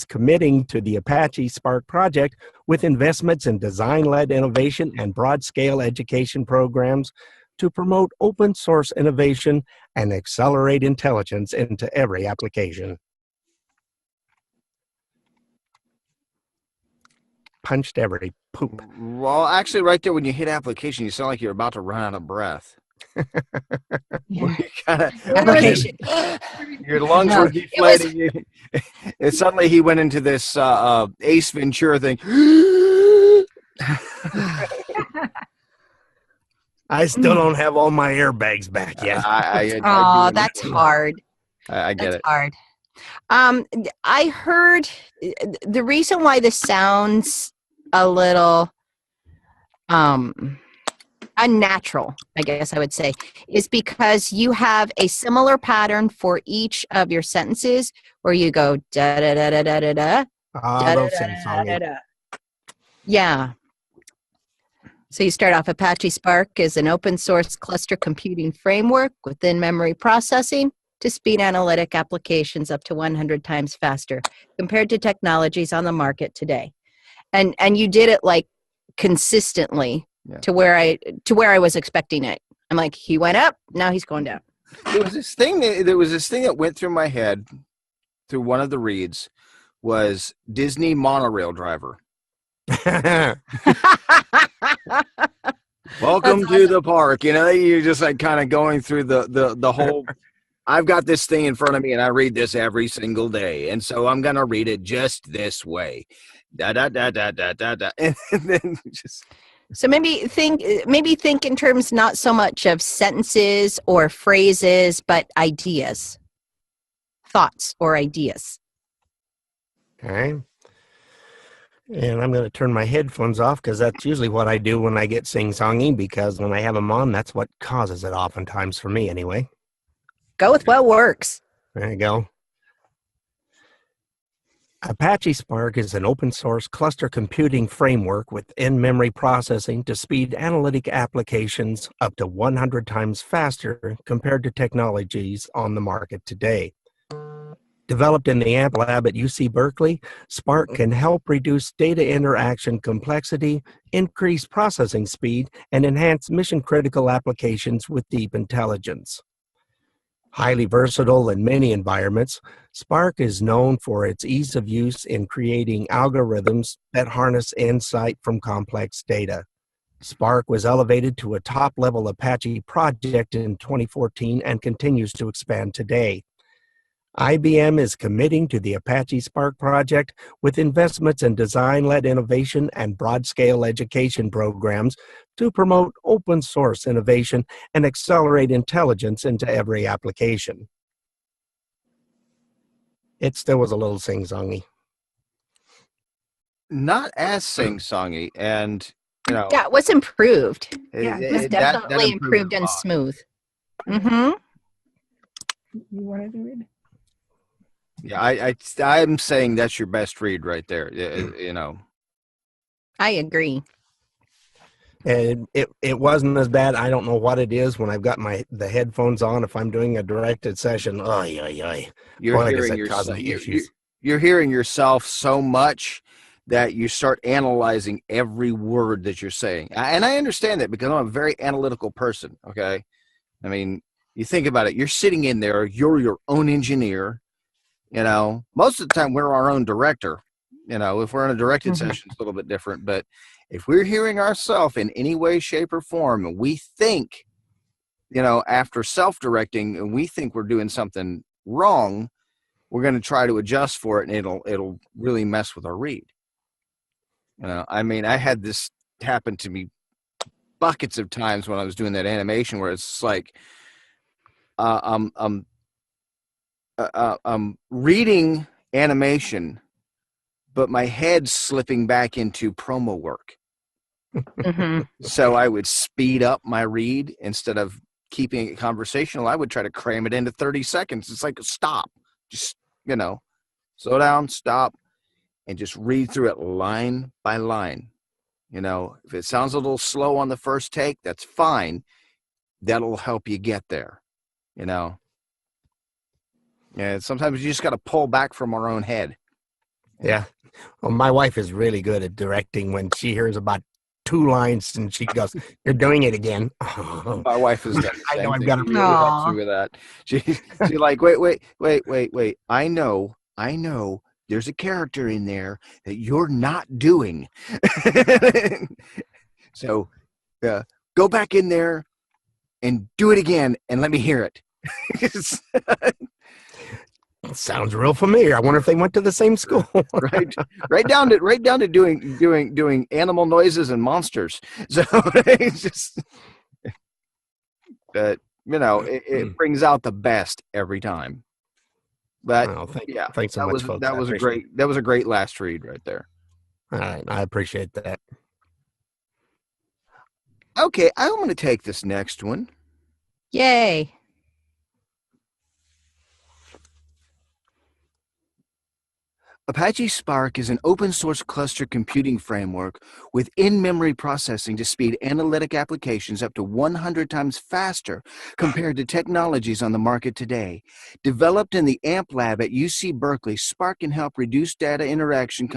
C: committing to the Apache Spark project with investments in design-led innovation and broad-scale education programs to promote open source innovation and accelerate intelligence into every application. Punched every poop.
A: Well, actually, right there when you hit application, you sound like you're about to run out of breath.
D: Yeah.
A: Application. Your lungs were deflating. And suddenly he went into this Ace Ventura thing.
C: I still don't have all my airbags back yet.
D: Oh, that's hard.
A: I get it.
D: Hard. I heard the reason why this sounds a little unnatural, I guess I would say, is because you have a similar pattern for each of your sentences where you go da da da da da da da.
C: Those sing-songy.
D: Yeah. So you start off Apache Spark is an open source cluster computing framework within memory processing to speed analytic applications up to 100 times faster compared to technologies on the market today. And you did it like consistently to where I was expecting it. I'm like, he went up, now he's going down.
A: There was this thing that went through my head through one of the reads was Disney monorail driver. Welcome to the park. You know, you're just like kind of going through the whole. I've got this thing in front of me, and I read this every single day, and so I'm gonna read it just this way. Da da da da da da da, and then just.
D: So maybe think in terms not so much of sentences or phrases, but ideas, thoughts or ideas.
C: Okay. And I'm going to turn my headphones off because that's usually what I do when I get sing-songy, because when I have them on, that's what causes it oftentimes for me anyway.
D: Go with what works.
C: There you go. Apache Spark is an open source cluster computing framework with in-memory processing to speed analytic applications up to 100 times faster compared to technologies on the market today. Developed in the Amp Lab at UC Berkeley, Spark can help reduce data interaction complexity, increase processing speed, and enhance mission-critical applications with deep intelligence. Highly versatile in many environments, Spark is known for its ease of use in creating algorithms that harness insight from complex data. Spark was elevated to a top-level Apache project in 2014 and continues to expand today. IBM is committing to the Apache Spark project with investments in design-led innovation and broad-scale education programs to promote open source innovation and accelerate intelligence into every application. It still was a little sing-songy.
A: Not as sing-songy, and
D: Yeah, it was improved.
F: Yeah,
D: It was
A: that
D: definitely improved
A: a
D: and
A: lot.
D: smooth. Mm-hmm.
F: You wanted to read?
A: Yeah, I'm saying that's your best read right there.
D: I agree.
C: And it wasn't as bad. I don't know what it is when I've got the headphones on. If I'm doing a directed session,
A: You're
C: Boy, does
A: hearing
C: it cause
A: yourself.
C: me issues.
A: You're hearing yourself so much that you start analyzing every word that you're saying. And I understand that because I'm a very analytical person. Okay, I mean, you think about it. You're sitting in there. You're your own engineer. Most of the time we're our own director. If we're in a directed session, it's a little bit different. But if we're hearing ourselves in any way, shape, or form, and we think, after self-directing, and we think we're doing something wrong, we're going to try to adjust for it, and it'll really mess with our read. I mean, I had this happen to me buckets of times when I was doing that animation, where it's like, I'm reading animation, but my head's slipping back into promo work.
D: Mm-hmm.
A: So I would speed up my read instead of keeping it conversational. I would try to cram it into 30 seconds. It's like, stop, just, slow down, stop, and just read through it line by line. If it sounds a little slow on the first take, that's fine. That'll help you get there. Yeah, sometimes you just got to pull back from our own head.
C: Yeah. Well, my wife is really good at directing. When she hears about 2 lines and she goes, "You're doing it again."
A: My wife has done the
C: I
A: same
C: know I've
A: thing.
C: got to
A: She really helps me with that. She's like, wait. I know. There's a character in there that you're not doing. So go back in there and do it again and let me hear it.
C: Sounds real familiar. I wonder if they went to the same school.
A: right down to doing animal noises and monsters. So it's just, but it brings out the best every time. But
C: thanks so much, folks.
A: That was a great last read right there.
C: All right, I appreciate that.
A: Okay, I'm going to take this next one.
D: Yay.
A: Apache Spark is an open-source cluster computing framework with in-memory processing to speed analytic applications up to 100 times faster compared to technologies on the market today. Developed in the AMP lab at UC Berkeley, Spark can help reduce data interaction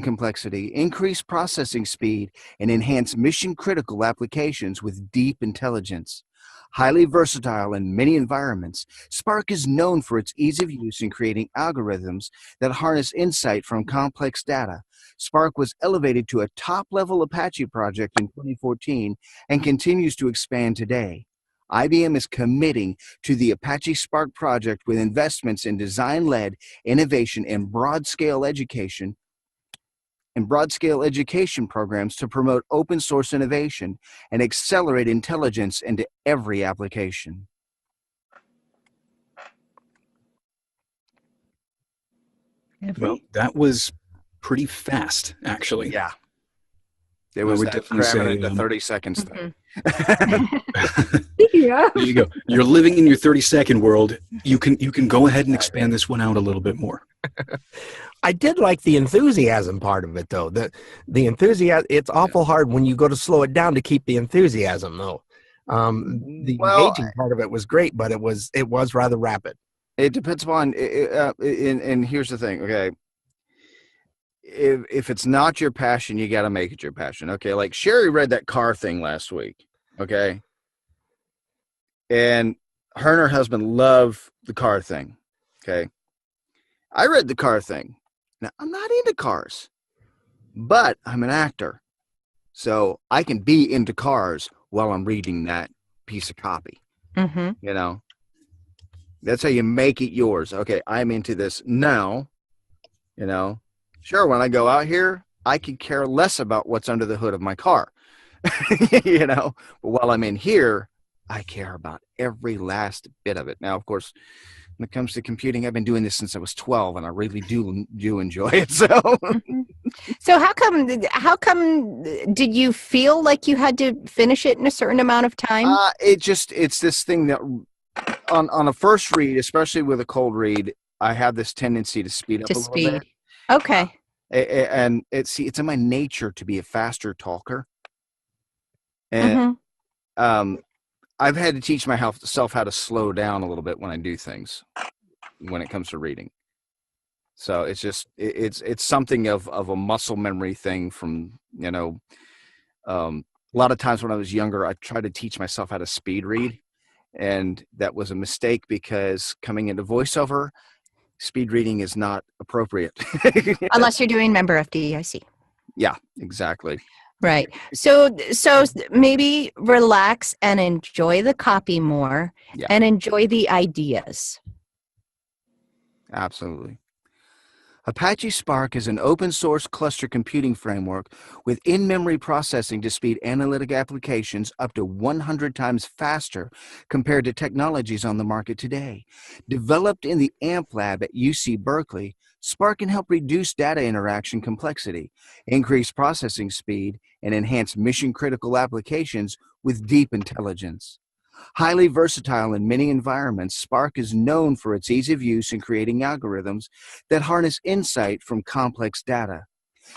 A: complexity, increase processing speed, and enhance mission-critical applications with deep intelligence. Highly versatile in many environments, Spark is known for its ease of use in creating algorithms that harness insight from complex data. Spark was elevated to a top-level Apache project in 2014 and continues to expand today. IBM is committing to the Apache Spark project with investments in design-led innovation and broad-scale education programs to promote open source innovation and accelerate intelligence into every application.
G: Well, that was pretty fast, actually.
A: Yeah. There was that cramming into 30 seconds thing.
F: Yeah.
G: There you go. You're living in your 30-second world. You can go ahead and expand this one out a little bit more.
C: I did like the enthusiasm part of it, though. The enthusiasm, it's awful hard when you go to slow it down to keep the enthusiasm, though. The engaging part of it was great, but it was rather rapid.
A: It depends upon, and here's the thing, okay? If it's not your passion, you got to make it your passion. Okay, like Sherry read that car thing last week, okay? And her and her husband love the car thing, okay? I read the car thing. Now, I'm not into cars, but I'm an actor. So I can be into cars while I'm reading that piece of copy.
D: Mm-hmm.
A: That's how you make it yours. Okay, I'm into this now, Sure, when I go out here, I could care less about what's under the hood of my car, But while I'm in here, I care about every last bit of it. Now, of course, when it comes to computing, I've been doing this since I was 12, and I really do enjoy it. So,
D: Mhm. So how come did you feel like you had to finish it in a certain amount of time?
A: it's this thing that on a first read, especially with a cold read, I have this tendency to speed up
D: To
A: a little bit.
D: speed. Okay.
A: And it's in my nature to be a faster talker. And
D: Mhm.
A: I've had to teach myself how to slow down a little bit when I do things when it comes to reading. So it's just it's something of a muscle memory thing from, a lot of times when I was younger, I tried to teach myself how to speed read, and that was a mistake because coming into voiceover, speed reading is not appropriate.
D: Unless you're doing member FDIC.
A: Yeah, exactly.
D: Right. So maybe relax and enjoy the copy more
A: Yeah.
D: and enjoy the ideas.
A: Absolutely. Apache Spark is an open source cluster computing framework with in-memory processing to speed analytic applications up to 100 times faster compared to technologies on the market today. Developed in the AMP lab at UC Berkeley, Spark can help reduce data interaction complexity, increase processing speed, and enhance mission-critical applications with deep intelligence. Highly versatile in many environments, Spark is known for its ease of use in creating algorithms that harness insight from complex data.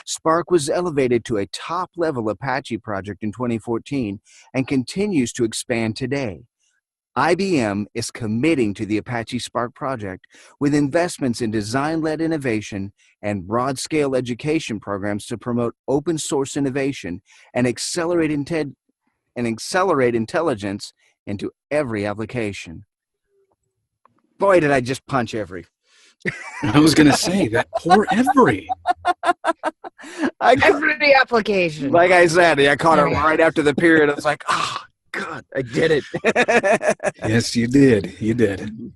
A: Spark was elevated to a top-level Apache project in 2014 and continues to expand today. IBM is committing to the Apache Spark project with investments in design-led innovation and broad-scale education programs to promote open-source innovation and accelerate intelligence into every application. Boy, did I just punch every.
G: I was going to say that poor every.
D: Every application.
A: Like I said, I caught it right after the period. I was like, oh, God, I did it.
G: Yes, you did. You did.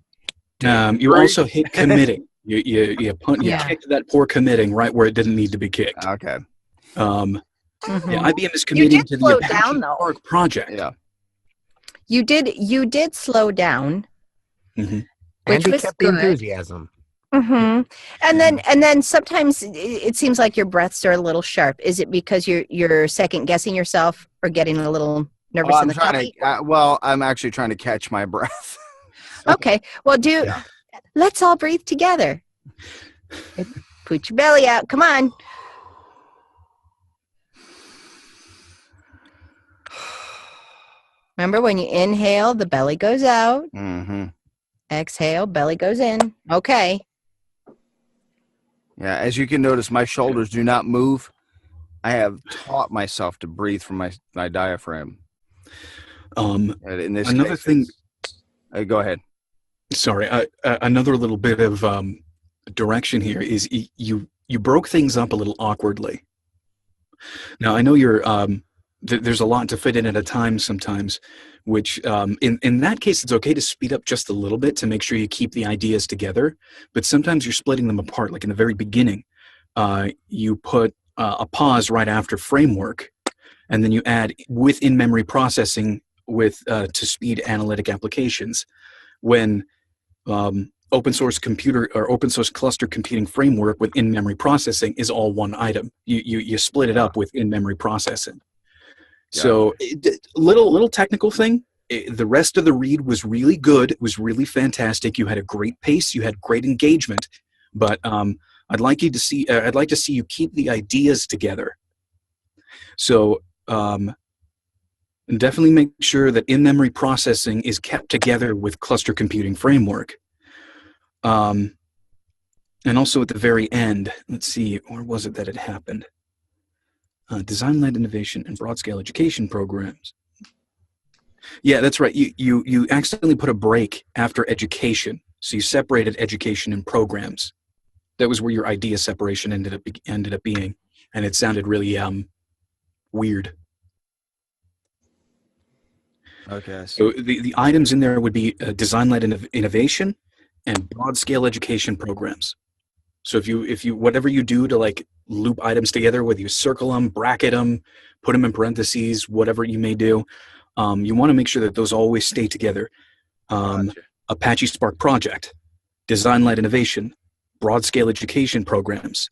G: You also hit committing. You kicked that poor committing right where it didn't need to be kicked.
A: Okay.
G: Yeah, IBM is committing to the
D: slow
G: Apache
D: down, though.
G: Spark project.
A: Yeah.
D: You did slow down,
G: Mhm.
C: And
D: which
C: he
D: was
C: kept the
D: good.
C: enthusiasm.
D: Mm-hmm. And then sometimes it seems like your breaths are a little sharp. Is it because you're second guessing yourself or getting a little nervous in the copy?
A: I'm actually trying to catch my breath.
D: Okay. Well, let's all breathe together. Put your belly out. Come on. Remember, when you inhale, the belly goes out.
A: Mm-hmm.
D: Exhale, belly goes in. Okay.
A: Yeah, as you can notice, my shoulders do not move. I have taught myself to breathe from my diaphragm. In this
G: Another
A: case,
G: thing.
A: Go ahead.
G: Sorry, another little bit of direction here is you broke things up a little awkwardly. Now I know you're there's a lot to fit in at a time sometimes, which in that case it's okay to speed up just a little bit to make sure you keep the ideas together. But sometimes you're splitting them apart. Like in the very beginning, you put a pause right after framework, and then you add with in-memory processing to speed analytic applications. When open source computer or open source cluster computing framework with in-memory processing is all one item. You split it up with in-memory processing. So little technical thing. The rest of the read was really good. It was really fantastic. You had a great pace. You had great engagement. But I'd like to see you keep the ideas together. So definitely make sure that in-memory processing is kept together with cluster computing framework. And also at the very end, let's see, where was it that it happened? Design-led innovation and broad-scale education programs. Yeah, that's right. You accidentally put a break after education, so you separated education and programs. That was where your idea separation ended up being, and it sounded really weird.
A: Okay.
G: So the items in there would be design-led innovation and broad-scale education programs. So if you whatever you do to like loop items together, whether you circle them, bracket them, put them in parentheses, whatever you may do, You want to make sure that those always stay together.
A: Gotcha.
G: Apache Spark project, design-led innovation, broad-scale education programs,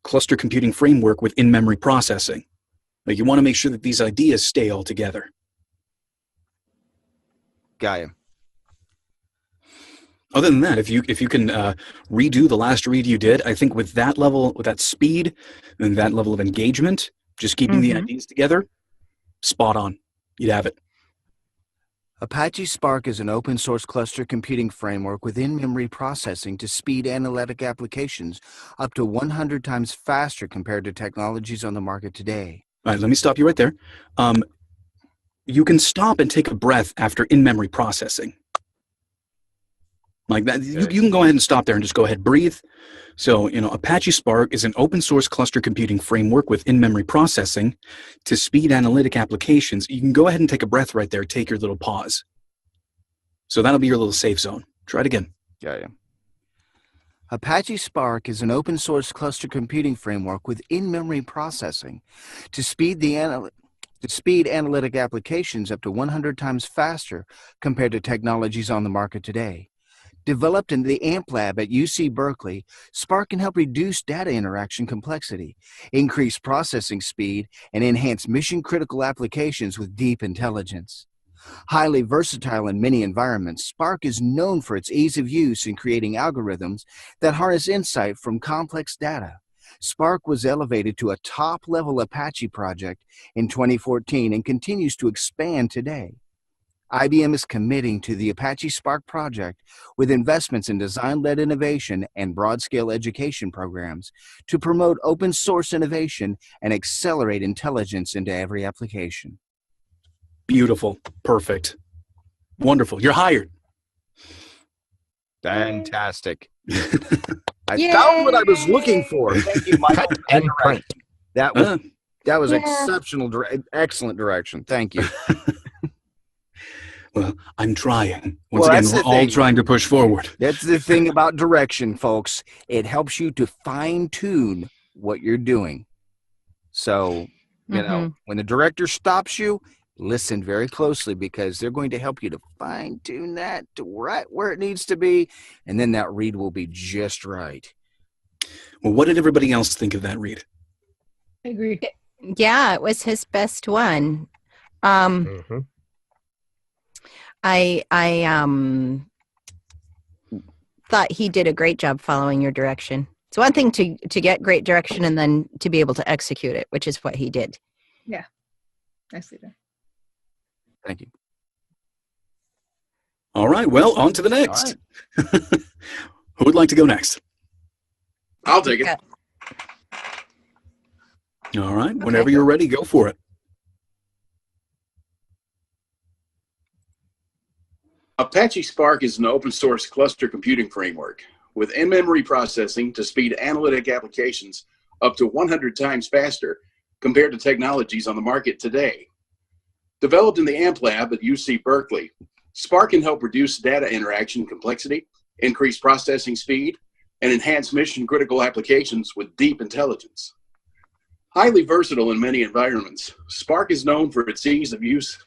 G: cluster computing framework with in-memory processing. Like, you want to make sure that these ideas stay all together.
A: Got you.
G: Other than that, if you can redo the last read you did, I think with that level, with that speed and that level of engagement, just keeping the ideas together, spot on. You'd have it.
A: Apache Spark is an open source cluster computing framework with in-memory processing to speed analytic applications up to 100 times faster compared to technologies on the market today.
G: All right, let me stop you right there. You can stop and take a breath after in-memory processing. Like that, you can go ahead and stop there and just go ahead, breathe. So, Apache Spark is an open source cluster computing framework with in-memory processing to speed analytic applications. You can go ahead and take a breath right there, take your little pause. So that'll be your little safe zone. Try it again.
A: Got you. Apache Spark is an open source cluster computing framework with in-memory processing to speed analytic applications up to 100 times faster compared to technologies on the market today. Developed in the AMP lab at UC Berkeley, Spark can help reduce data interaction complexity, increase processing speed, and enhance mission-critical applications with deep intelligence. Highly versatile in many environments, Spark is known for its ease of use in creating algorithms that harness insight from complex data. Spark was elevated to a top-level Apache project in 2014 and continues to expand today. IBM is committing to the Apache Spark project with investments in design-led innovation and broad-scale education programs to promote open-source innovation and accelerate intelligence into every application.
G: Beautiful. Perfect. Wonderful. You're hired.
A: Fantastic. I found what I was looking for. Thank you, Michael.
C: And print.
A: That was exceptional, excellent direction. Thank you.
G: Well, I'm trying. Once again, we're all trying to push forward.
A: That's the thing about direction, folks. It helps you to fine-tune what you're doing. So, when the director stops you, listen very closely because they're going to help you to fine-tune that to right where it needs to be, and then that read will be just right.
G: Well, what did everybody else think of that read?
F: I agree.
D: Yeah, it was his best one. I thought he did a great job following your direction. It's one thing to get great direction and then to be able to execute it, which is what he did.
F: Yeah. Nicely done.
A: Thank you.
G: All right. Well, on to the next.
A: Right.
G: Who would like to go next?
H: I'll take it.
G: All right. Whenever you're ready, go for it.
H: Apache Spark is an open source cluster computing framework with in-memory processing to speed analytic applications up to 100 times faster compared to technologies on the market today. Developed in the AMP lab at UC Berkeley, Spark can help reduce data interaction complexity, increase processing speed, and enhance mission-critical applications with deep intelligence. Highly versatile in many environments, Spark is known for its ease of use.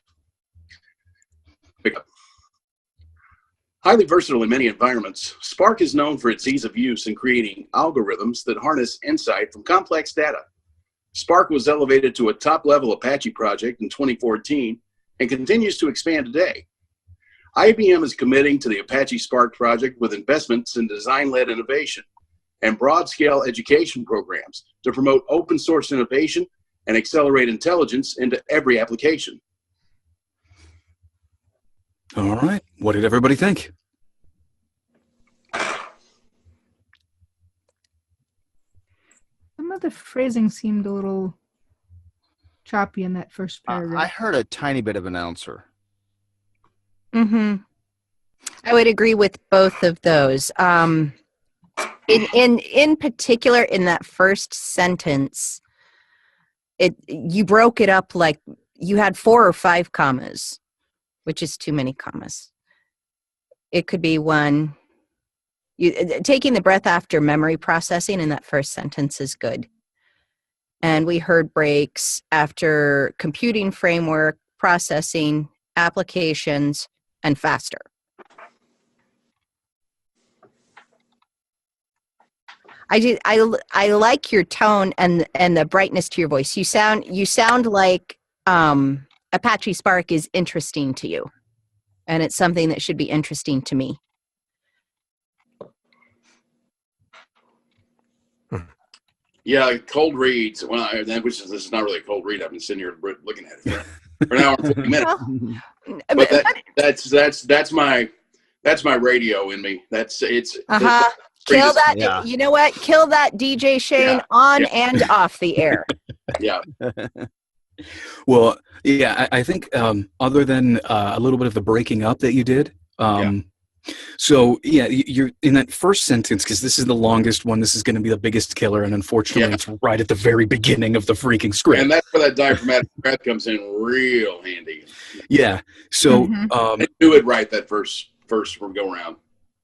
H: Highly versatile in many environments, Spark is known for its ease of use in creating algorithms that harness insight from complex data. Spark was elevated to a top-level Apache project in 2014 and continues to expand today. IBM is committing to the Apache Spark project with investments in design-led innovation and broad-scale education programs to promote open-source innovation and accelerate intelligence into every application.
G: All right. What did everybody think?
F: Some of the phrasing seemed a little choppy in that first paragraph.
A: I heard a tiny bit of an answer.
D: I would agree with both of those. In particular, in that first sentence, you broke it up like you had 4 or 5 commas, which is too many commas. It could be one. Taking the breath after memory processing in that first sentence is good. And we heard breaks after computing framework, processing, applications, and faster. I like your tone and the brightness to your voice. You sound like Apache Spark is interesting to you, and it's something that should be interesting to me.
H: Yeah, cold reads. Well, this is not really a cold read. I've been sitting here looking at it for an hour and 40 minutes. But that's my radio in me.
D: Kill that.
A: Yeah.
D: You know what? Kill that DJ Shane on and off the air.
H: Yeah.
G: Well, yeah, I think other than a little bit of the breaking up that you did, so yeah, you're in that first sentence, because this is the longest one. This is going to be the biggest killer, and unfortunately, it's right at the very beginning of the freaking script.
H: And that's where that diaphragmatic breath comes in real handy.
G: Yeah. So
H: do it right that first go around.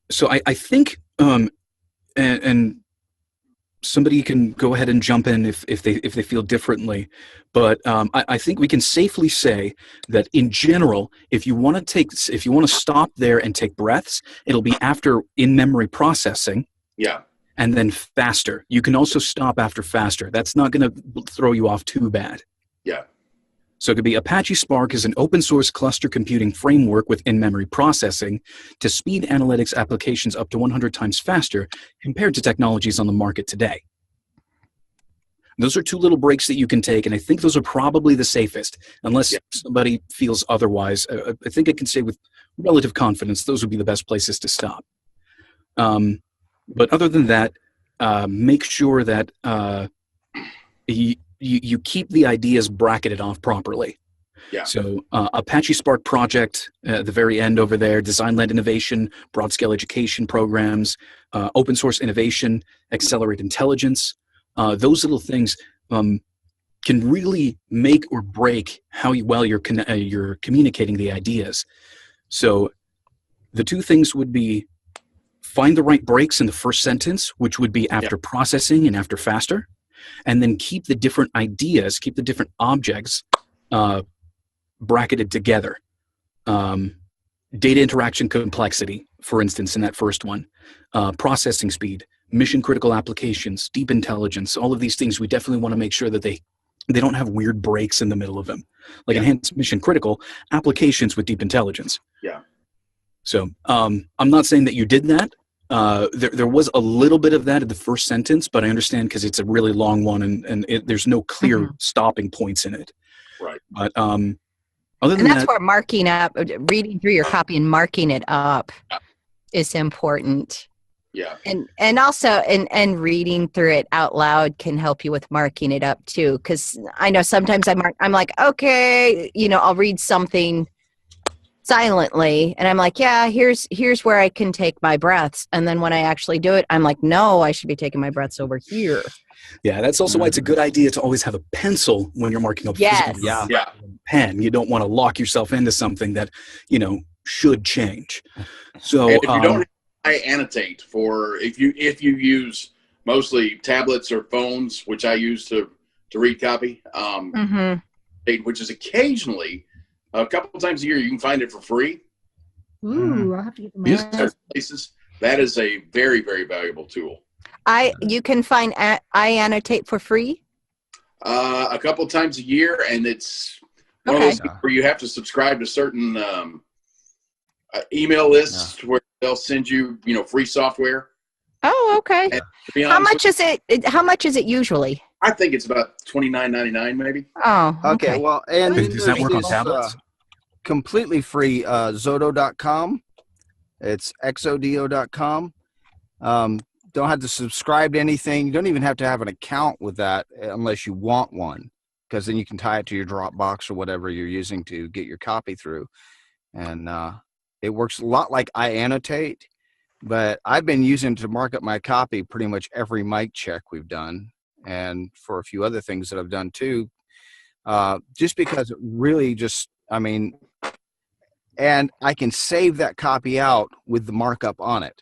G: So I think and somebody can go ahead and jump in if they feel differently, but I think we can safely say that in general, if you want to stop there and take breaths, it'll be after in-memory processing.
H: Yeah.
G: And then faster. You can also stop after faster. That's not going to throw you off too bad.
H: Yeah.
G: So it could be Apache Spark is an open source cluster computing framework with in-memory processing to speed analytics applications up to 100 times faster compared to technologies on the market today. Those are two little breaks that you can take, and I think those are probably the safest, unless somebody feels otherwise. I think I can say with relative confidence those would be the best places to stop. But other than that, make sure that you keep the ideas bracketed off properly.
H: Yeah.
G: So Apache Spark project at the very end over there, design-led innovation, broad-scale education programs, open source innovation, accelerate intelligence. Those little things can really make or break how well you're communicating the ideas. So the two things would be find the right breaks in the first sentence, which would be after processing and after faster. And then keep the different ideas, keep the different objects bracketed together. Data interaction complexity, for instance, in that first one. Processing speed, mission critical applications, deep intelligence, all of these things, we definitely want to make sure that they don't have weird breaks in the middle of them. Like enhanced mission critical applications with deep intelligence.
H: Yeah.
G: So I'm not saying that you did that. There was a little bit of that in the first sentence, but I understand because it's a really long one and there's no clear stopping points in it.
H: Right.
G: But other than
D: that's where marking up, reading through your copy and marking it up is important.
H: Yeah.
D: And also and reading through it out loud can help you with marking it up too. Because I know sometimes I'm like, okay, I'll read something silently and I'm like, yeah, here's where I can take my breaths, and then when I actually do it, I'm like, no, I should be taking my breaths over here.
G: Yeah, that's also why it's a good idea to always have a pencil when you're marking up.
D: Yes.
G: Pen. You don't want to lock yourself into something that should change. So
H: if you don't, I annotate for if you use mostly tablets or phones, which I use to read copy, which is occasionally. A couple of times a year, you can find it for free.
F: Ooh, I'll have to get the
H: places. That is a very, very valuable tool.
D: You can find I annotate for free.
H: A couple of times a year, and it's one of those where you have to subscribe to certain email lists where they'll send you, free software.
D: Oh, okay. How much is it? How much is it usually?
H: I think it's about $29.99, maybe.
D: Oh,
A: okay. Well, and
G: does that work on tablets?
A: Completely free. Zodo.com. It's xodo.com. Don't have to subscribe to anything. You don't even have to have an account with that unless you want one, because then you can tie it to your Dropbox or whatever you're using to get your copy through. And it works a lot like I annotate, but I've been using it to mark up my copy pretty much every mic check we've done, and for a few other things that I've done too, just because it really and I can save that copy out with the markup on it.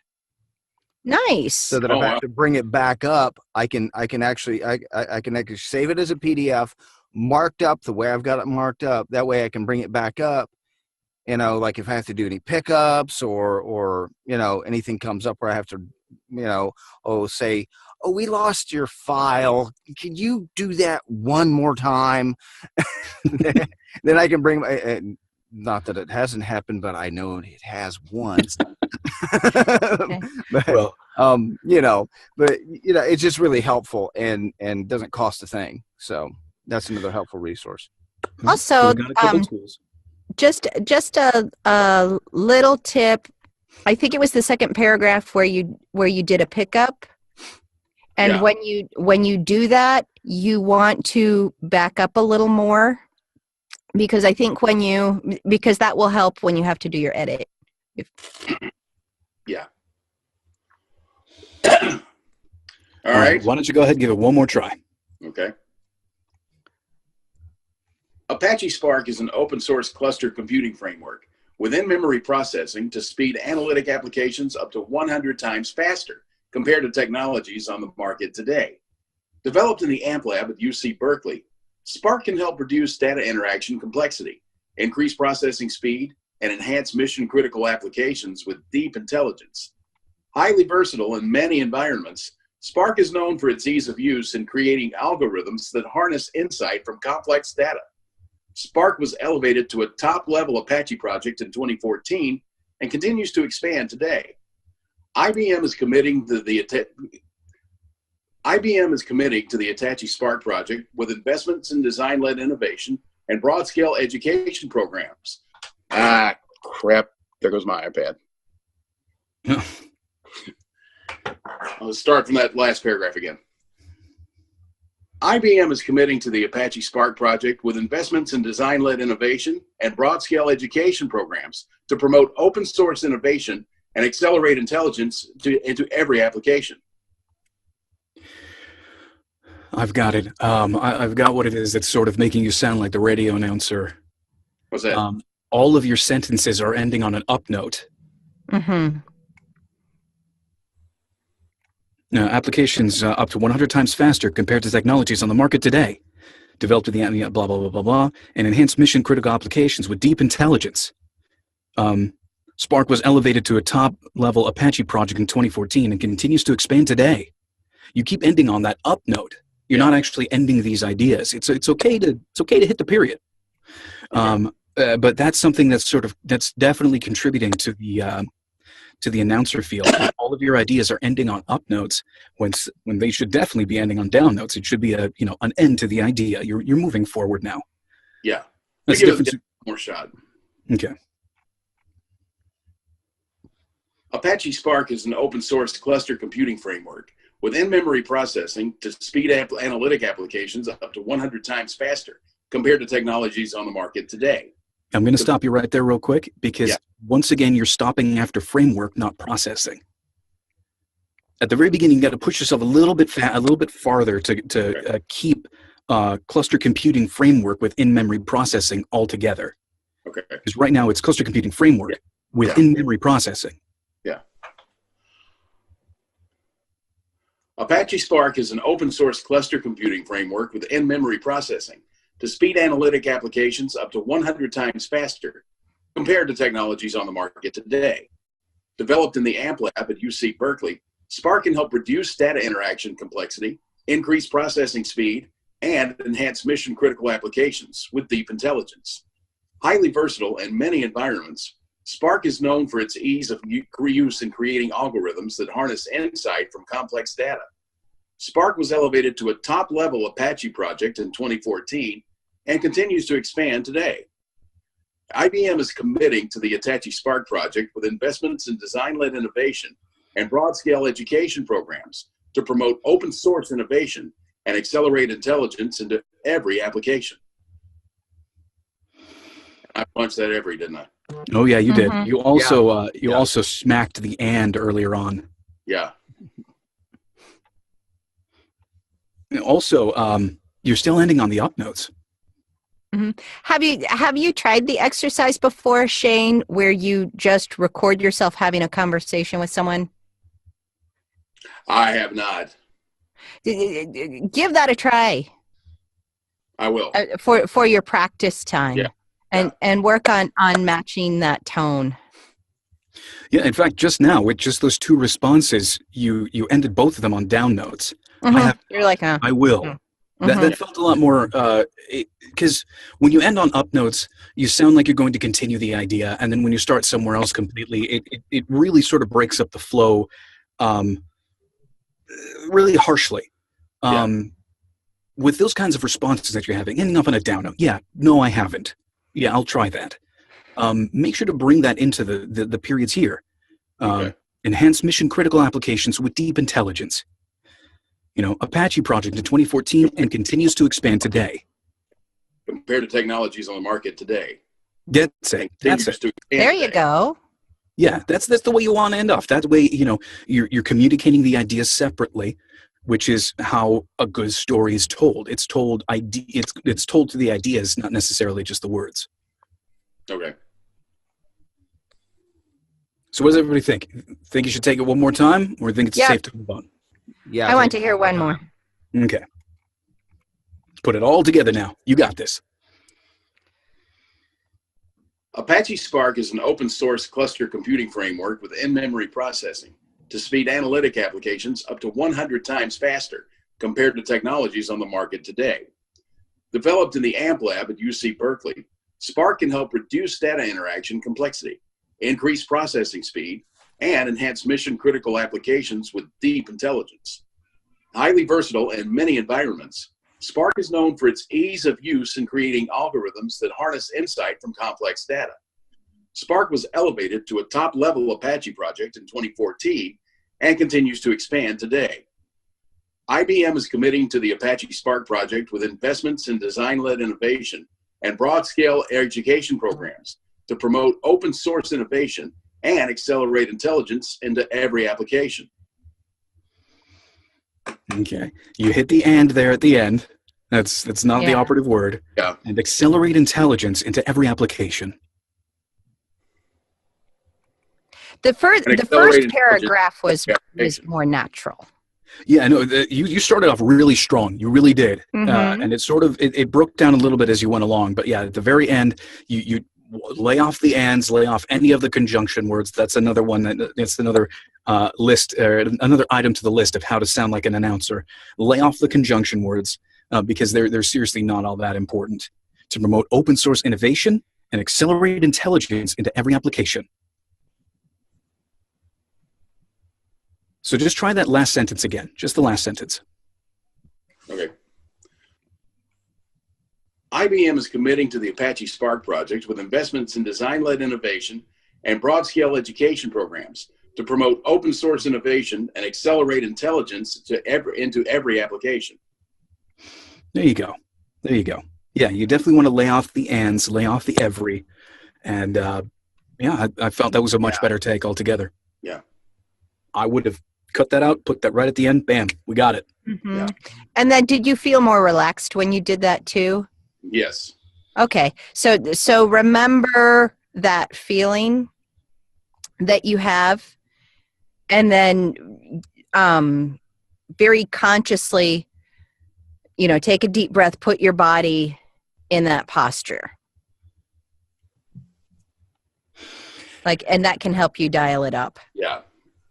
D: Nice.
A: So that if I have to bring it back up, I can actually save it as a PDF, marked up the way I've got it marked up. That way I can bring it back up. You know, like if I have to do any pickups or you know, anything comes up where I have to, you know, say, oh, we lost your file. Can you do that one more time? Then I can bring my, not that it hasn't happened, but I know it has once.
D: Okay.
A: But,
G: Well,
A: you know, but you know, it's just really helpful and doesn't cost a thing. So that's another helpful resource.
D: Also,
G: we got a couple tools.
D: just a little tip. I think it was the second paragraph where you did a pickup, and
H: Yeah.
D: when you do that, you want to back up a little more, because I think because that will help when you have to do your edit.
H: Yeah. All right.
G: Why don't you go ahead and give it one more try?
H: Okay. Apache Spark is an open source cluster computing framework with in-memory processing to speed analytic applications up to 100 times faster compared to technologies on the market today. Developed in the AMP lab at UC Berkeley, Spark can help reduce data interaction complexity, increase processing speed, and enhance mission-critical applications with deep intelligence. Highly versatile in many environments, Spark is known for its ease of use in creating algorithms that harness insight from complex data. Spark was elevated to a top-level Apache project in 2014 and continues to expand today. IBM is committing to the Apache Spark project with investments in design-led innovation and broad-scale education programs. Ah, crap. There goes my iPad. I'll start from that last paragraph again. IBM is committing to the Apache Spark project with investments in design-led innovation and broad-scale education programs to promote open source innovation and accelerate intelligence into every application.
G: I've got it. I've got what it is that's sort of making you sound like the radio announcer.
H: What's that?
G: All of your sentences are ending on an up note.
D: Mm-hmm.
G: Applications up to 100 times faster compared to technologies on the market today. Developed with the blah, blah, blah, blah, blah, and enhanced mission-critical applications with deep intelligence. Spark was elevated to a top-level Apache project in 2014 and continues to expand today. You keep ending on that up note. You're not actually ending these ideas. It's okay to hit the period. But that's something that's definitely contributing to the announcer field. All of your ideas are ending on up notes when they should definitely be ending on down notes. It should be an end to the idea. You're moving forward now.
H: Yeah.
G: That's
H: give
G: different.
H: it one more shot.
G: Okay.
H: Apache Spark is an open source cluster computing framework with in-memory processing to speed analytic applications up to 100 times faster compared to technologies on the market today.
G: I'm going to stop you right there real quick because once again, you're stopping after framework, not processing. At the very beginning, you got to push yourself a little bit farther to keep cluster computing framework with in-memory processing altogether.
H: Okay.
G: Because right now it's cluster computing framework with in-memory processing.
H: Yeah. Apache Spark is an open source cluster computing framework with in-memory processing to speed analytic applications up to 100 times faster compared to technologies on the market today. Developed in the AMP lab at UC Berkeley, Spark can help reduce data interaction complexity, increase processing speed, and enhance mission-critical applications with deep intelligence. Highly versatile in many environments, Spark is known for its ease of use in creating algorithms that harness insight from complex data. Spark was elevated to a top-level Apache project in 2014 and continues to expand today. IBM is committing to the Apache Spark project with investments in design-led innovation and broad-scale education programs to promote open source innovation and accelerate intelligence into every application. I punched that every, didn't I?
G: Oh yeah, you did. You also also smacked the "and" earlier on.
H: Yeah.
G: Also, you're still ending on the up notes.
D: Mm-hmm. Have you tried the exercise before, Shane, where you just record yourself having a conversation with someone?
H: I have not.
D: Give that a try.
H: I will.
D: for your practice time.
H: Yeah.
D: And work on matching that tone.
G: Yeah, in fact, just now with just those two responses, you ended both of them on down notes.
D: You're like,
G: I will. That felt a lot more because when you end on up notes, you sound like you're going to continue the idea, and then when you start somewhere else completely, it really sort of breaks up the flow, really harshly. With those kinds of responses that you're having, ending up on a down note. Yeah, no, I haven't. Yeah, I'll try that. Make sure to bring that into the periods here. Enhance mission critical applications with deep intelligence. Apache project in 2014 and continues to expand today.
H: Compared to technologies on the market today.
G: That's it.
D: There you go.
G: Yeah, that's the way you want to end off. That way, you're communicating the ideas separately, which is how a good story is told. It's told it's told to the ideas, not necessarily just the words.
H: Okay.
G: So what does everybody think? Think you should take it one more time, or think it's safe to move on?
A: Yeah.
D: I want to hear one more.
G: Okay. Let's put it all together now. You got this.
H: Apache Spark is an open source cluster computing framework with in-memory processing to speed analytic applications up to 100 times faster compared to technologies on the market today. Developed in the AMP lab at UC Berkeley, Spark can help reduce data interaction complexity, increase processing speed, and enhance mission-critical applications with deep intelligence. Highly versatile in many environments, Spark is known for its ease of use in creating algorithms that harness insight from complex data. Spark was elevated to a top-level Apache project in 2014 and continues to expand today. IBM is committing to the Apache Spark project with investments in design-led innovation and broad-scale education programs to promote open-source innovation and accelerate intelligence into every application.
G: Okay. You hit the "and" there at the end. That's not the operative word.
H: Yeah.
G: And accelerate intelligence into every application.
D: The first paragraph was more natural.
G: Yeah, no, you started off really strong. You really did. And it sort of, it broke down a little bit as you went along. But yeah, at the very end, you lay off the ands, lay off any of the conjunction words. That's another one. That's another list, or another item to the list of how to sound like an announcer. Lay off the conjunction words because they're seriously not all that important. To promote open source innovation and accelerate intelligence into every application. So just try that last sentence again, just the last sentence.
H: Okay. IBM is committing to the Apache Spark project with investments in design-led innovation and broad-scale education programs to promote open source innovation and accelerate intelligence into every application.
G: There you go. There you go. Yeah, you definitely want to lay off the ands, lay off the every. And yeah, I felt that was a much better take altogether.
H: Yeah.
G: I would have cut that out, put that right at the end. Bam, we got it.
D: Yeah. And then did you feel more relaxed when you did that too?
H: Yes.
D: Okay. So remember that feeling that you have, and then very consciously, take a deep breath, put your body in that posture. And that can help you dial it up.
H: Yeah.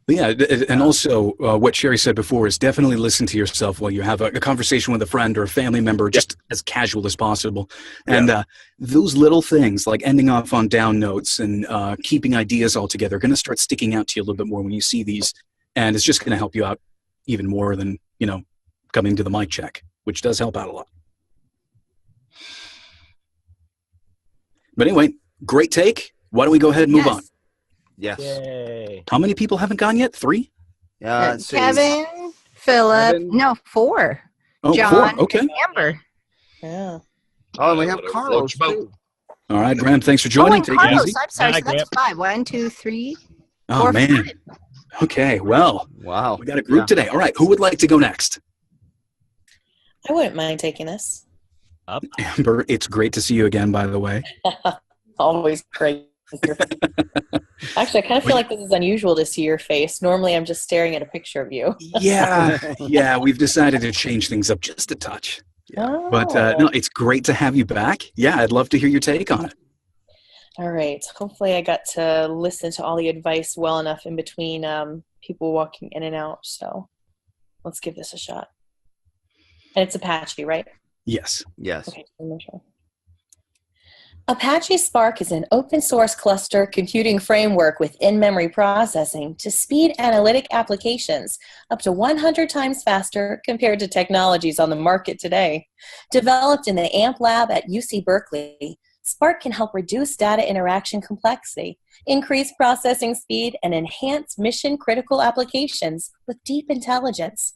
G: Yeah, and also what Sherry said before is definitely listen to yourself while you have a conversation with a friend or a family member, just as casual as possible. And those little things like ending off on down notes and keeping ideas all together are going to start sticking out to you a little bit more when you see these. And it's just going to help you out even more than, coming to the mic check, which does help out a lot. But anyway, great take. Why don't we go ahead and move on?
A: Yes.
E: Yay.
G: How many people haven't gone yet? 3?
D: Kevin, Philip, no, 4.
G: Oh,
D: John,
G: 4. Okay.
D: and Amber.
J: Yeah.
A: Oh, and we have Carlos too.
G: All right, Graham, thanks for joining.
D: And
G: Take
D: Carlos,
G: it easy.
D: I'm sorry,
E: Hi,
D: so that's 5. 1, 2, 3,
G: Oh,
D: 4,
G: man.
D: 5.
G: Okay, well,
A: Wow.
G: we got a group today. All right, who would like to go next?
J: I wouldn't mind taking this.
E: Up.
G: Amber, it's great to see you again, by the way.
J: Always great. Actually, I kind of feel like this is unusual to see your face. Normally, I'm just staring at a picture of you.
G: Yeah, we've decided to change things up just a touch.
J: Oh.
G: But no, it's great to have you back. Yeah, I'd love to hear your take on it.
J: All right. Hopefully I got to listen to all the advice well enough in between people walking in and out. So let's give this a shot. And it's Apache, right?
G: Yes.
A: Yes.
J: Okay. Sure. Apache Spark is an open source cluster computing framework with in-memory processing to speed analytic applications up to 100 times faster compared to technologies on the market today. Developed in the AMP lab at UC Berkeley, Spark can help reduce data interaction complexity, increase processing speed, and enhance mission-critical applications with deep intelligence.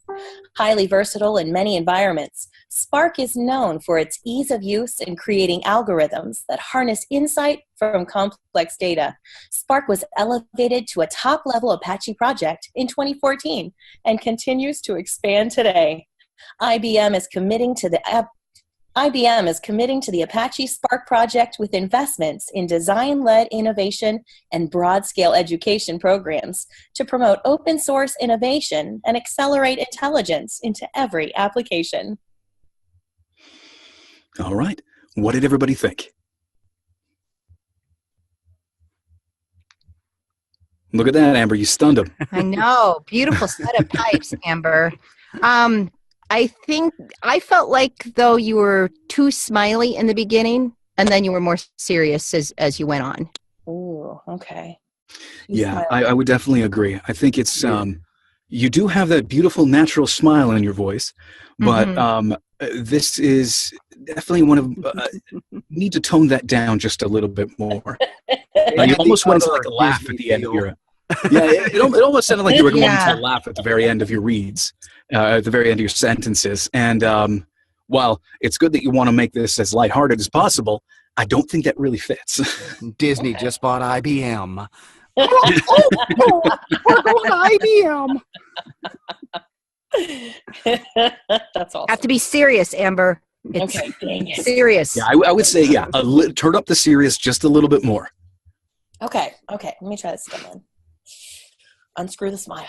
J: Highly versatile in many environments, Spark is known for its ease of use in creating algorithms that harness insight from complex data. Spark was elevated to a top-level Apache project in 2014 and continues to expand today. IBM is committing to the Apache Spark project with investments in design-led innovation and broad-scale education programs to promote open source innovation and accelerate intelligence into every application.
G: All right. What did everybody think? Look at that, Amber. You stunned him.
D: I know. Beautiful set of pipes, Amber. I think I felt like though you were too smiley in the beginning and then you were more serious as you went on.
J: Ooh, okay.
G: Yeah, I would definitely agree. I think it's you do have that beautiful natural smile in your voice, but this is definitely one of need to tone that down just a little bit more. You almost went to like a laugh at the end of your. Yeah, it almost sounded like you were going to laugh at the very end of your reads, at the very end of your sentences. And while it's good that you want to make this as lighthearted as possible, I don't think that really fits.
K: Disney just bought IBM.
D: We're going to IBM.
J: That's awesome.
D: Have to be serious, Amber. It's
J: okay, dang it.
D: Serious.
G: Yeah, I would say, turn up the serious just a little bit more.
J: Okay. Let me try this again then. Unscrew the smile.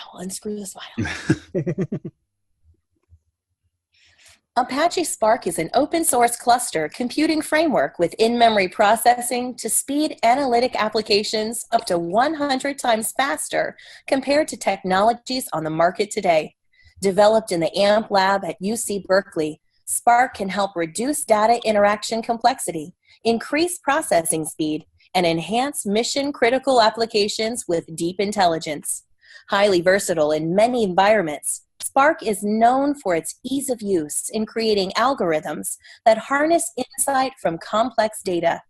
J: Apache Spark is an open source cluster computing framework with in-memory processing to speed analytic applications up to 100 times faster compared to technologies on the market today. Developed in the AMP lab at UC Berkeley, Spark can help reduce data interaction complexity, increase processing speed, and enhance mission-critical applications with deep intelligence. Highly versatile in many environments, Spark is known for its ease of use in creating algorithms that harness insight from complex data.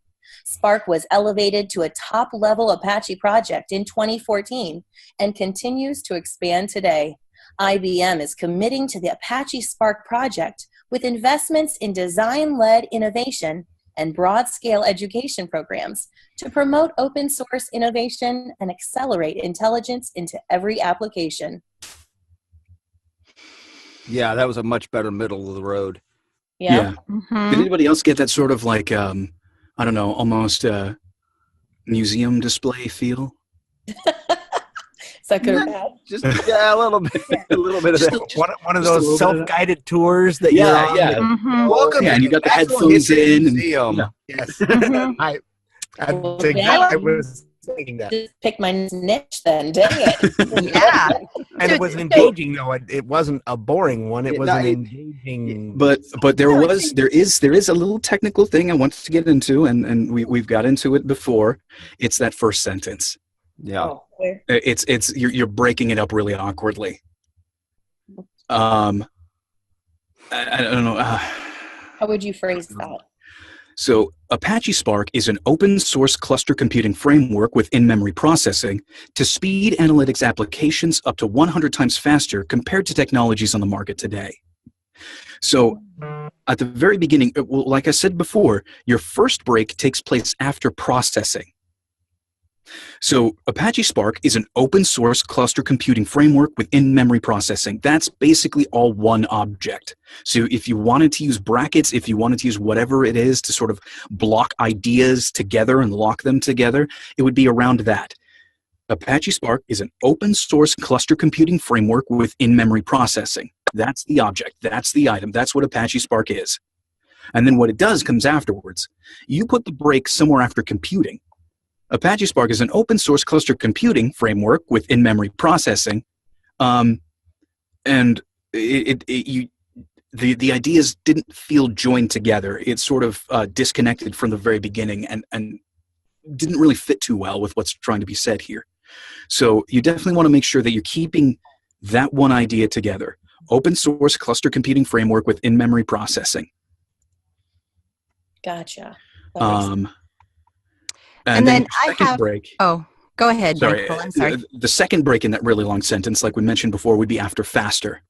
J: Spark was elevated to a top-level Apache project in 2014 and continues to expand today. IBM is committing to the Apache Spark project with investments in design-led innovation and broad-scale education programs to promote open source innovation and accelerate intelligence into every application.
A: Yeah, that was a much better middle of the road.
J: Yeah.
G: Did anybody else get that sort of like, I don't know, almost museum display feel?
J: Is that good or bad?
A: Just a little bit, a little bit of that.
C: One of those self-guided tours that you're on.
A: Welcome.
G: Yeah, and you got the headphones in.
A: Museum.
C: Yes.
J: Well,
C: I was thinking that.
J: Just pick my niche then, dang it.
D: Yeah.
C: And it was engaging though. It wasn't a boring one. It was an engaging.
G: But there is a little technical thing I wanted to get into, and we've got into it before. It's that first sentence.
A: Yeah.
J: Oh, where?
G: It's you're breaking it up really awkwardly. I don't know.
J: How would you phrase that?
G: So Apache Spark is an open source cluster computing framework with in-memory processing to speed analytics applications up to 100 times faster compared to technologies on the market today. So at the very beginning, like I said before, your first break takes place after processing. So Apache Spark is an open source cluster computing framework with in-memory processing. That's basically all one object. So if you wanted to use brackets, if you wanted to use whatever it is to sort of block ideas together and lock them together, it would be around that. Apache Spark is an open source cluster computing framework with in-memory processing. That's the object. That's the item. That's what Apache Spark is. And then what it does comes afterwards. You put the brakes somewhere after computing. Apache Spark is an open source cluster computing framework with in-memory processing. And the ideas didn't feel joined together. It sort of disconnected from the very beginning and didn't really fit too well with what's trying to be said here. So you definitely want to make sure that you're keeping that one idea together. Open source cluster computing framework with in-memory processing.
J: Gotcha.
D: And then I
G: second
D: have
G: break.
D: Oh, go ahead,
G: Sorry,
D: Michael. I'm sorry.
G: the second break in that really long sentence, like we mentioned before, would be after faster.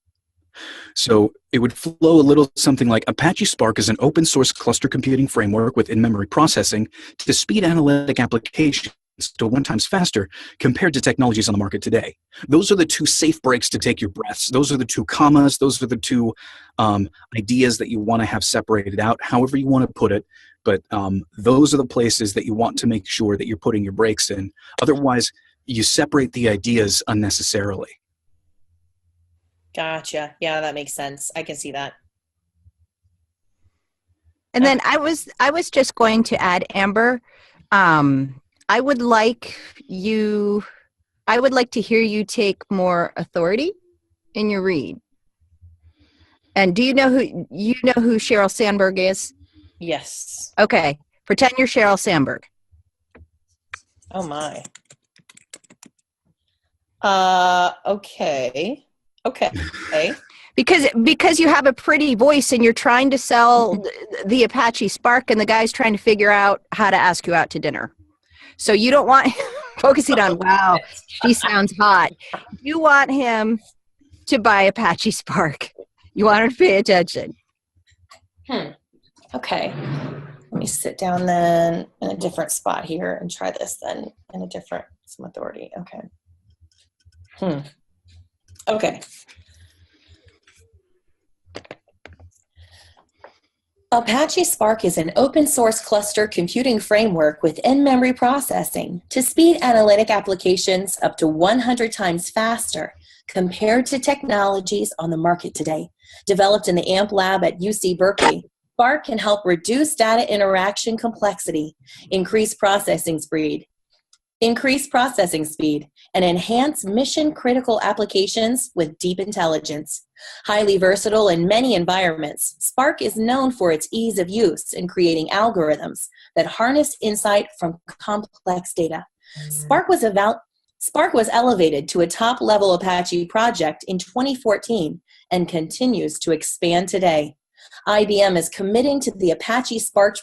G: So it would flow a little something like, Apache Spark is an open source cluster computing framework with in-memory processing to speed analytic applications to 1 times faster compared to technologies on the market today. Those are the 2 safe breaks to take your breaths. Those are the 2 commas. Those are the 2 ideas that you want to have separated out, however you want to put it. But those are the places that you want to make sure that you're putting your breaks in. Otherwise, you separate the ideas unnecessarily.
J: Gotcha. Yeah, that makes sense. I can see that.
D: And then I was just going to add, Amber, I would like to hear you take more authority in your read. And do you know who Sheryl Sandberg is?
J: Yes.
D: Okay. Pretend you're Sheryl Sandberg.
J: Oh my. Okay.
D: Because you have a pretty voice and you're trying to sell the Apache Spark and the guy's trying to figure out how to ask you out to dinner. So you don't want focusing on, wow, she sounds hot. You want him to buy Apache Spark. You want her to pay attention.
J: Okay. Let me sit down then in a different spot here and try this then in a different, some authority. Okay. Okay. Apache Spark is an open source cluster computing framework with in-memory processing to speed analytic applications up to 100 times faster compared to technologies on the market today. Developed in the AMP lab at UC Berkeley, Spark can help reduce data interaction complexity, increase processing speed, and enhance mission-critical applications with deep intelligence. Highly versatile in many environments, Spark is known for its ease of use in creating algorithms that harness insight from complex data. Spark was elevated to a top-level Apache project in 2014 and continues to expand today. IBM is committing to the Apache Spark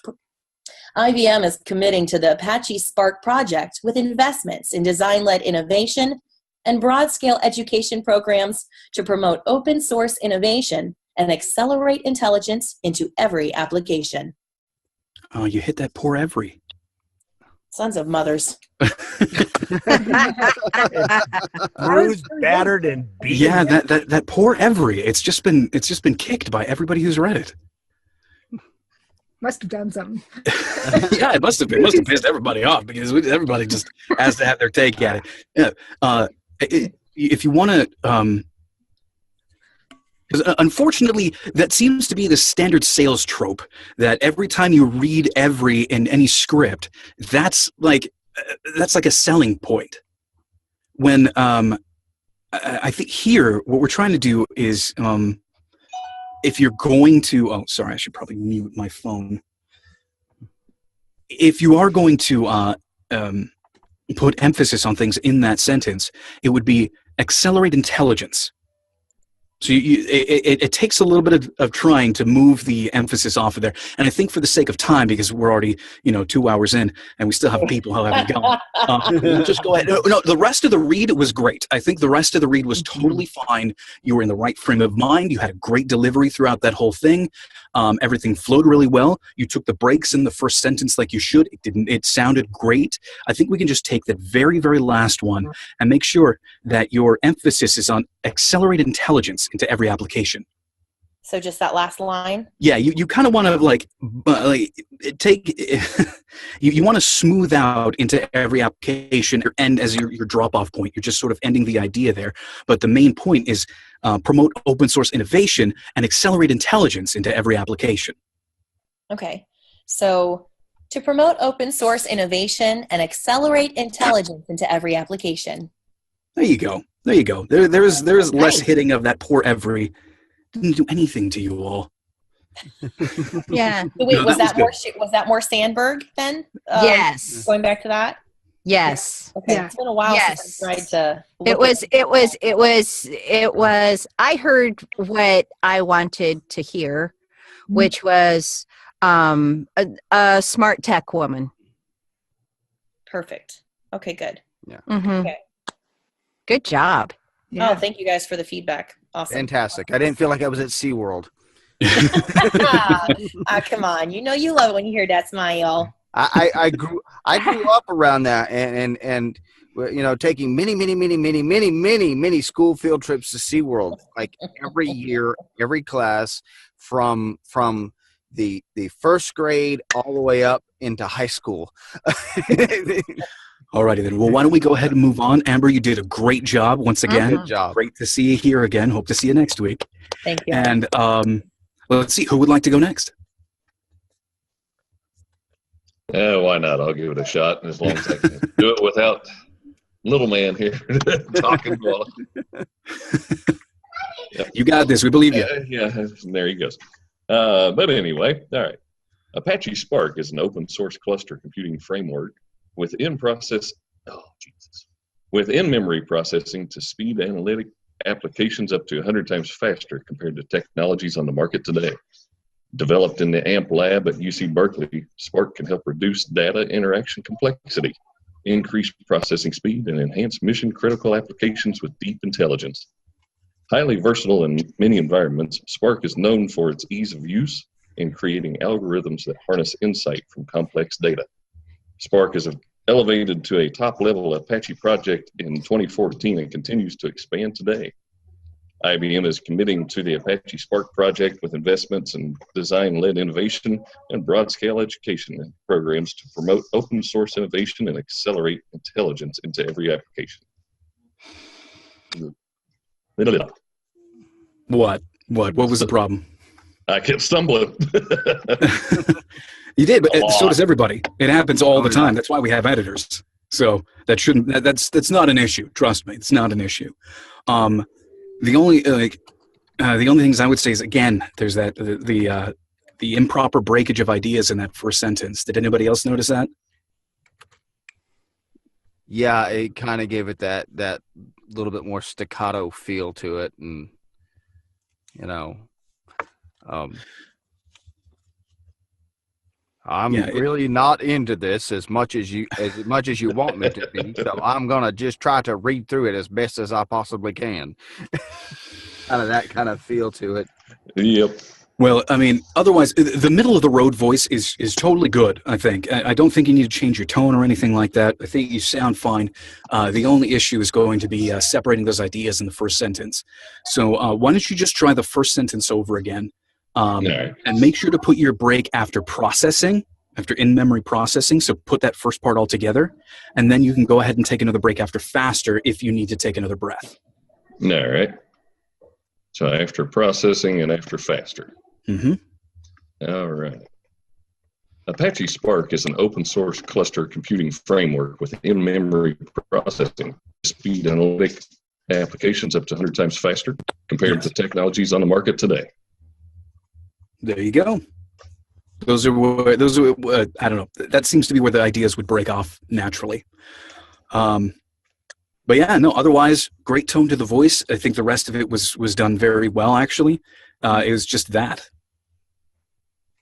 J: project with investments in design-led innovation and broad-scale education programs to promote open source innovation and accelerate intelligence into every application.
G: Oh, you hit that poor every.
J: Sons of mothers.
C: Bruised, battered, and beaten.
G: Yeah, that poor every. It's just been kicked by everybody who's read it.
F: Must have done something.
G: Yeah, it must have been. It must have pissed everybody off because everybody just has to have their take at it. Yeah. If you want to, because unfortunately, that seems to be the standard sales trope that every time you read every in any script, that's like a selling point. When I think here, what we're trying to do is, if you're going to, oh, sorry, I should probably mute my phone. If you are going to put emphasis on things in that sentence, it would be accelerate intelligence. So it takes a little bit of trying to move the emphasis off of there. And I think for the sake of time, because we're already 2 hours in and we still have people who haven't gone, we'll just go ahead. No, the rest of the read was great. I think the rest of the read was totally fine. You were in the right frame of mind. You had a great delivery throughout that whole thing. Everything flowed really well. You took the breaks in the first sentence like you should. It sounded great. I think we can just take that very, very last one and make sure that your emphasis is on accelerate intelligence into every application.
J: So just that last line?
G: Yeah, you kind of want to take, you want to smooth out into every application or end as your drop-off point. You're just sort of ending the idea there. But the main point is promote open source innovation and accelerate intelligence into every application.
J: Okay. So to promote open source innovation and accelerate intelligence into every application.
G: There you go. There you go. There's less
J: Nice.
G: hitting of that poor every. Didn't do anything to you all.
D: Yeah.
J: Wait,
G: No,
J: was
G: that
J: that
G: was
J: more was that more Sandberg then?
D: Yes.
J: Going back to that?
D: Yes.
J: Okay.
F: Yeah.
J: It's been a while
D: Yes.
J: since I tried to
D: It was, I heard what I wanted to hear, which was a smart tech woman.
J: Perfect. Okay, good.
D: Mhm.
J: Okay.
D: Good job.
F: Yeah.
J: Oh, thank you guys for the feedback. Awesome.
A: Fantastic. I didn't feel like I was at SeaWorld.
J: Come on. You know you love it when you hear that smile.
A: I grew up around that and you know, taking many school field trips to SeaWorld, like every year, every class from the first grade all the way up into high school.
G: Alrighty then. Well, why don't we go ahead and move on? Amber, you did a great job once again.
A: Good job.
G: Great to see you here again. Hope to see you next week.
J: Thank you.
G: And let's see, who would like to go next?
L: Why not? I'll give it a shot, as long as I can do it without little man here talking. While
G: You got this. We believe you.
L: yeah, there he goes. But anyway, all right. Apache Spark is an open source cluster computing framework with in-memory processing to speed analytic applications up to 100 times faster compared to technologies on the market today. Developed in the AMP lab at UC Berkeley, Spark can help reduce data interaction complexity, increase processing speed, and enhance mission-critical applications with deep intelligence. Highly versatile in many environments, Spark is known for its ease of use in creating algorithms that harness insight from complex data. Spark is elevated to a top-level Apache project in 2014 and continues to expand today. IBM is committing to the Apache Spark project with investments in design-led innovation and broad-scale education programs to promote open source innovation and accelerate intelligence into every application.
G: What was the problem?
L: I kept stumbling.
G: You did, but so does everybody. It happens all the time. That's why we have editors. So that's not an issue. Trust me, it's not an issue. The only things I would say is, again, there's that the improper breakage of ideas in that first sentence. Did anybody else notice that?
A: Yeah, it kind of gave it that little bit more staccato feel to it, and you know, I'm really not into this as much as you want me to be. So I'm gonna just try to read through it as best as I possibly can. Kind of that kind of feel to it.
L: Yep.
G: Well, I mean, otherwise, the middle of the road voice is totally good, I think. I don't think you need to change your tone or anything like that. I think you sound fine. The only issue is going to be separating those ideas in the first sentence. So why don't you just try the first sentence over again, and make sure to put your break after processing, after in-memory processing. So put that first part all together, and then you can go ahead and take another break after faster if you need to take another breath.
L: All right. So after processing and after faster.
G: Mm-hmm.
L: All right. Apache Spark is an open source cluster computing framework with in-memory processing, speed analytic applications up to 100 times faster compared to technologies on the market today.
G: There you go. Those are I don't know. That seems to be where the ideas would break off naturally. But yeah, no, otherwise, great tone to the voice. I think the rest of it was done very well, actually. It was just that.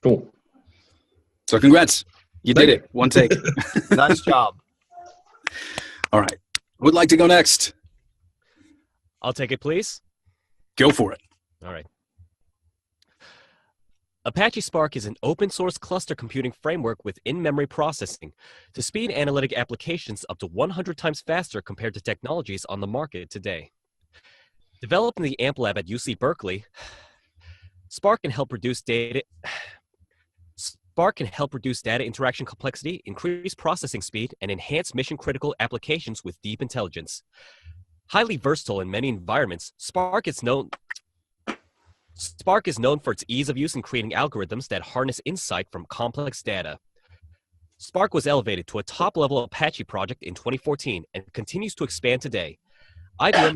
L: Cool.
G: So congrats. You did it. One take.
A: Nice job.
G: All right. Who would like to go next?
E: I'll take it, please.
G: Go for it.
E: All right. Apache Spark is an open source cluster computing framework with in-memory processing to speed analytic applications up to 100 times faster compared to technologies on the market today. Developed in the AMP lab at UC Berkeley, Spark can help reduce data interaction complexity, increase processing speed, and enhance mission-critical applications with deep intelligence. Highly versatile in many environments, Spark is known Spark is known for its ease of use in creating algorithms that harness insight from complex data. Spark was elevated to a top-level Apache project in 2014 and continues to expand today. IBM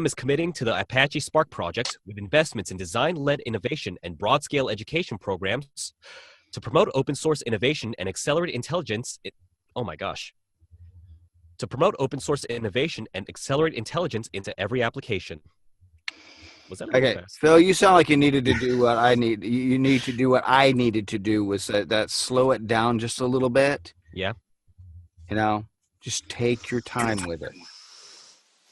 E: is committing to the Apache Spark project with investments in design-led innovation and broad-scale education programs to promote open source innovation and accelerate intelligence. To promote open source innovation and accelerate intelligence into every application. Was that a little
A: Okay,
E: fast?
A: Phil, you sound like you needed to do what I need. You need to do what I needed to do, was that slow it down just a little bit.
E: Yeah.
A: You know, just take your time with it.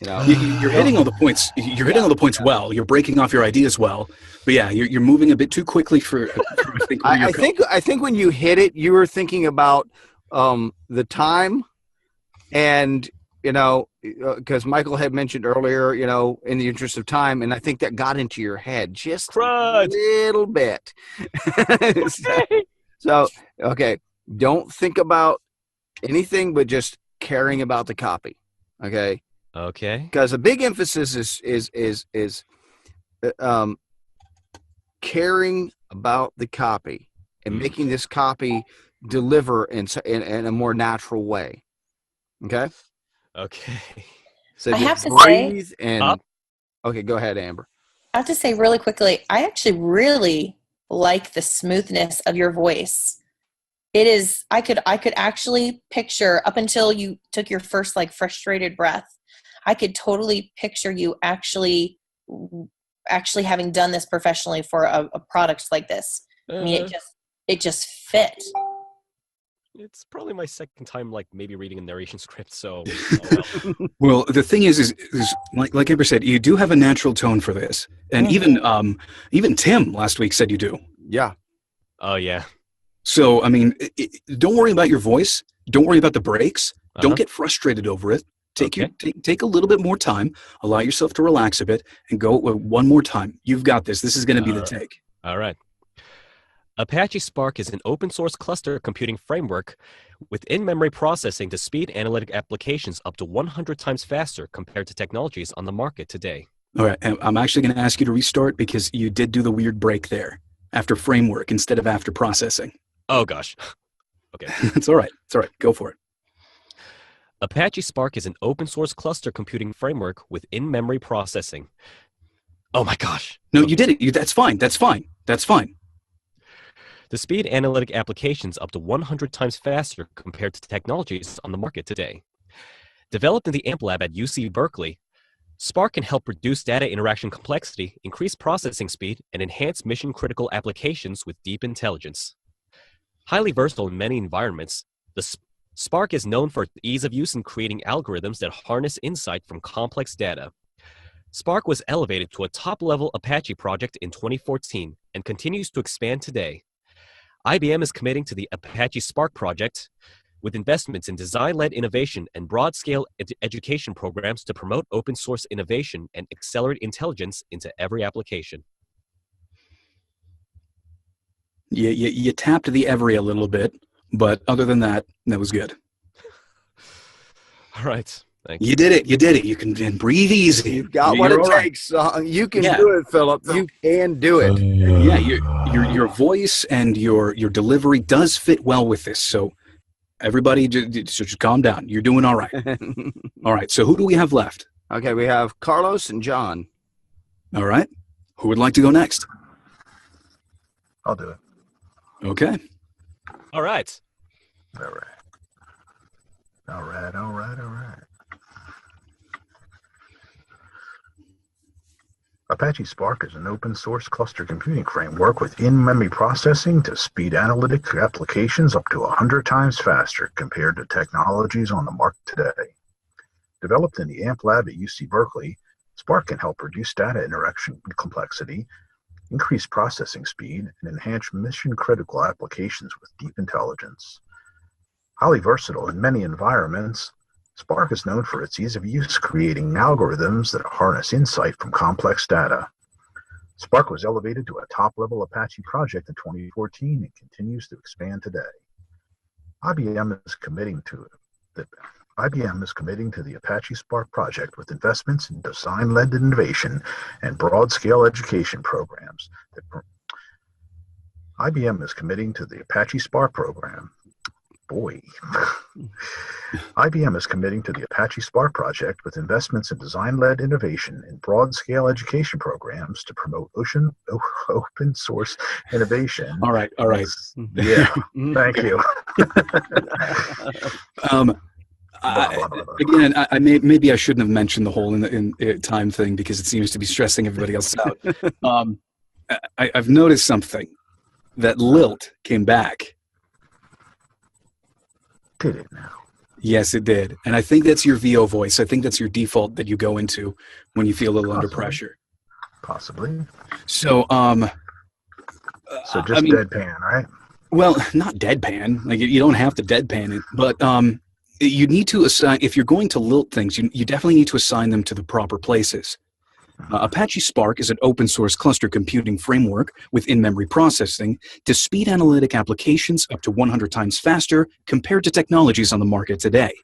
A: You know,
G: You're hitting all the points. You're hitting all the points well. You're breaking off your ideas well. But yeah, you're moving a bit too quickly for
A: I think when you hit it, you were thinking about the time, and you know, because Michael had mentioned earlier, you know, in the interest of time, and I think that got into your head just a little bit. so, okay, don't think about anything but just caring about the copy. Okay.
E: Okay.
A: Because a big emphasis is caring about the copy and making this copy deliver in a more natural way. Okay.
E: Okay.
A: So
J: I have
A: just
J: to
A: breathe
J: say,
A: and okay, go ahead, Amber.
J: I have to say really quickly, I actually really like the smoothness of your voice. It is, I could actually picture, up until you took your first like frustrated breath, I could totally picture you actually having done this professionally for a product like this. I mean, it just fit.
E: It's probably my second time, like maybe reading a narration script. So,
G: Well, the thing is like Amber said, you do have a natural tone for this, and even Tim last week said you do.
A: Yeah.
E: Oh yeah.
G: So I mean, don't worry about your voice. Don't worry about the breaks. Don't get frustrated over it. Take a little bit more time. Allow yourself to relax a bit and go one more time. You've got this. This is going to be the take.
E: All right. Apache Spark is an open source cluster computing framework with in-memory processing to speed analytic applications up to 100 times faster compared to technologies on the market today.
G: All right. I'm actually going to ask you to restart because you did do the weird break there. After framework instead of after processing.
E: Oh, gosh. Okay.
G: It's all right. It's all right. Go for it.
E: Apache Spark is an open source cluster computing framework with in-memory processing. Oh my gosh.
G: No, you did it. That's fine. That's fine. That's fine.
E: To speed analytic applications up to 100 times faster compared to technologies on the market today. Developed in the AMP lab at UC Berkeley, Spark can help reduce data interaction complexity, increase processing speed, and enhance mission-critical applications with deep intelligence. Highly versatile in many environments, the Spark is known for its ease of use in creating algorithms that harness insight from complex data. Spark was elevated to a top-level Apache project in 2014 and continues to expand today. IBM is committing to the Apache Spark project with investments in design-led innovation and broad-scale education programs to promote open-source innovation and accelerate intelligence into every application.
G: You tapped the every a little bit, but other than that, that was good.
E: All right. Thanks.
G: You did it. You did it. You can breathe easy.
A: You've got what it takes. You can do it, Philip. You can do it.
G: Yeah, your voice and your delivery does fit well with this. So everybody, just calm down. You're doing all right. All right. So who do we have left?
A: Okay, we have Carlos and John.
G: All right. Who would like to go next?
M: I'll do it.
G: Okay.
E: All right.
M: All right. All right. All right. All right. Apache Spark is an open source cluster computing framework with in-memory processing to speed analytic applications up to 100 times faster compared to technologies on the market today. Developed in the AMP lab at UC Berkeley, Spark can help reduce data interaction complexity, increase processing speed, and enhance mission-critical applications with deep intelligence. Highly versatile in many environments, Spark is known for its ease of use, creating algorithms that harness insight from complex data. Spark was elevated to a top-level Apache project in 2014 and continues to expand today. IBM is committing to the IBM is committing to the Apache Spark project with investments in design-led innovation and broad-scale education programs. IBM is committing to the Apache Spark program. Boy. IBM is committing to the Apache Spark project with investments in design-led innovation and broad-scale education programs to promote open source innovation.
G: All right.
M: Yeah, thank you.
G: Again, maybe I shouldn't have mentioned the whole in time thing because it seems to be stressing everybody else out. I've noticed something, that lilt came back.
M: Did it now?
G: Yes, it did. And I think that's your VO voice. I think that's your default that you go into when you feel a little under pressure.
M: Possibly.
G: So,
M: just deadpan, right?
G: Well, not deadpan. Like you don't have to deadpan it, but you need to assign, if you're going to lilt things, you definitely need to assign them to the proper places. Apache Spark is an open source cluster computing framework with in-memory processing to speed analytic applications up to 100 times faster compared to technologies on the market today.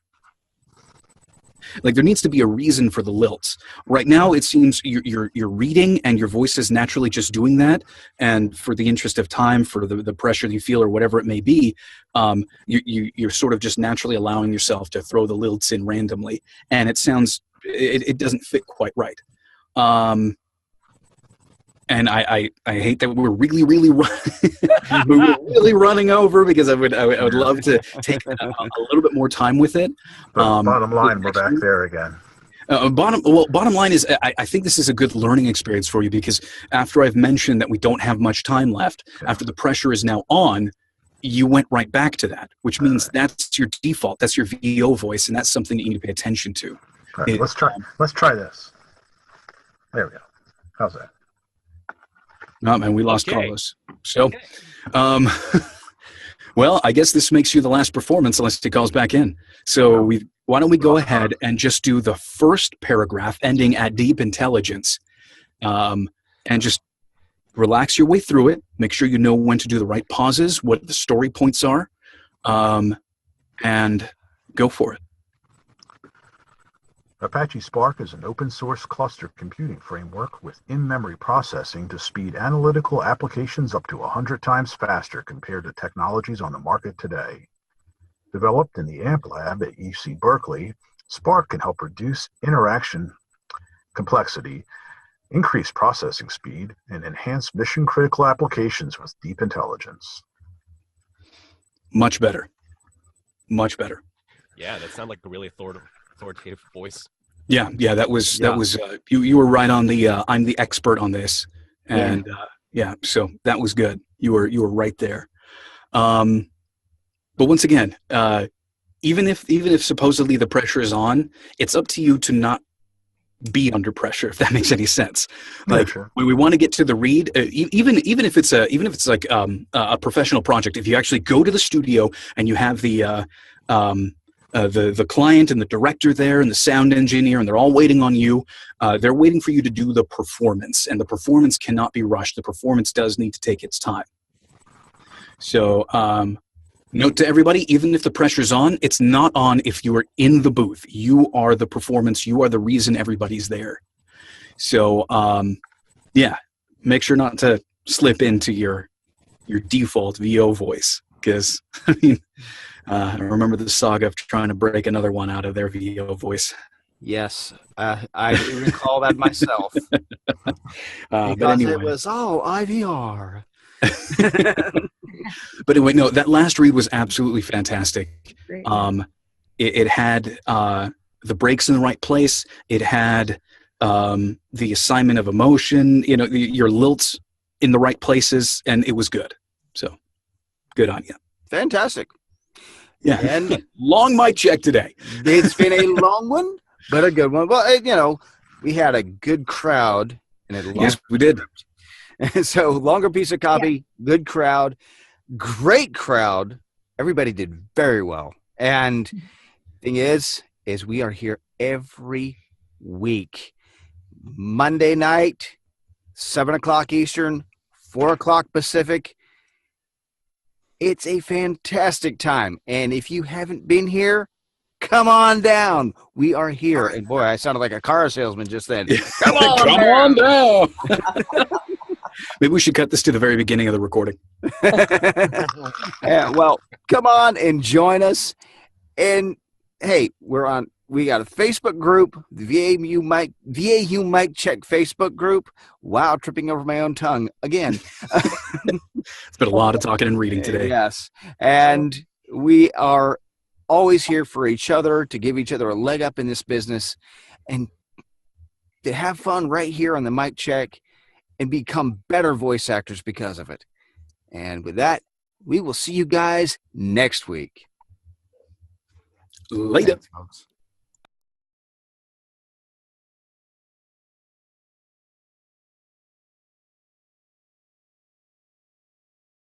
G: Like there needs to be a reason for the lilts. Right now, it seems you're reading and your voice is naturally just doing that. And for the interest of time, for the pressure you feel or whatever it may be, you're sort of just naturally allowing yourself to throw the lilts in randomly. And it sounds, it doesn't fit quite right. And I hate that we're really we're really running over because I would love to take a little bit more time with it.
M: Bottom line, we're back there again.
G: Bottom line is I think this is a good learning experience for you because after I've mentioned that we don't have much time left, after the pressure is now on, you went right back to that, which means that's your default, that's your VO voice, and that's something that you need to pay attention to.
M: All right, let's try this. There we go. How's that?
G: No, man, we lost Carlos. So, well, I guess this makes you the last performance unless he calls back in. So why don't we go ahead and just do the first paragraph ending at deep intelligence, and just relax your way through it. Make sure you know when to do the right pauses, what the story points are, and go for it.
M: Apache Spark is an open-source cluster computing framework with in-memory processing to speed analytical applications up to 100 times faster compared to technologies on the market today. Developed in the AMP lab at UC Berkeley, Spark can help reduce interaction complexity, increase processing speed, and enhance mission-critical applications with deep intelligence.
G: Much better. Much better.
E: Yeah, that sounded like a really authoritative voice.
G: Yeah, that was you were right on the I'm the expert on this, and so that was good. You were right there. But once again, even if supposedly the pressure is on, it's up to you to not be under pressure, if that makes any sense. Like when we want to get to the read, even if it's like a professional project, if you actually go to the studio and you have the client and the director there and the sound engineer, and they're all waiting on you. They're waiting for you to do the performance, and the performance cannot be rushed. The performance does need to take its time. So note to everybody, even if the pressure's on, it's not on if you are in the booth. You are the performance. You are the reason everybody's there. So make sure not to slip into your default VO voice, because I mean, I remember the saga of trying to break another one out of their VO voice.
K: Yes, I recall that myself.
G: But anyway.
K: It was IVR.
G: But anyway, no, that last read was absolutely fantastic.
F: Great.
G: It had the breaks in the right place. It had the assignment of emotion, your lilts in the right places, and it was good. So good on you.
A: Fantastic.
G: Yeah,
A: and
G: long mic check today.
A: It's been a long one, but a good one. Well, we had a good crowd.
G: Yes, we did.
A: So longer piece of copy, good crowd, great crowd. Everybody did very well. And thing is we are here every week. Monday night, 7 o'clock Eastern, 4 o'clock Pacific. It's a fantastic time. And if you haven't been here, come on down. We are here. And boy, I sounded like a car salesman just then. Come on
G: Come
A: down.
G: on down. Maybe we should cut this to the very beginning of the recording.
A: Yeah, well, come on and join us. And hey, we got a Facebook group, the VAU Mic Check Facebook group. Wow, tripping over my own tongue again.
G: It's been a lot of talking and reading today.
A: Yes. And we are always here for each other, to give each other a leg up in this business, and to have fun right here on the Mic Check and become better voice actors because of it. And with that, we will see you guys next week.
G: Later.
C: Thanks, folks.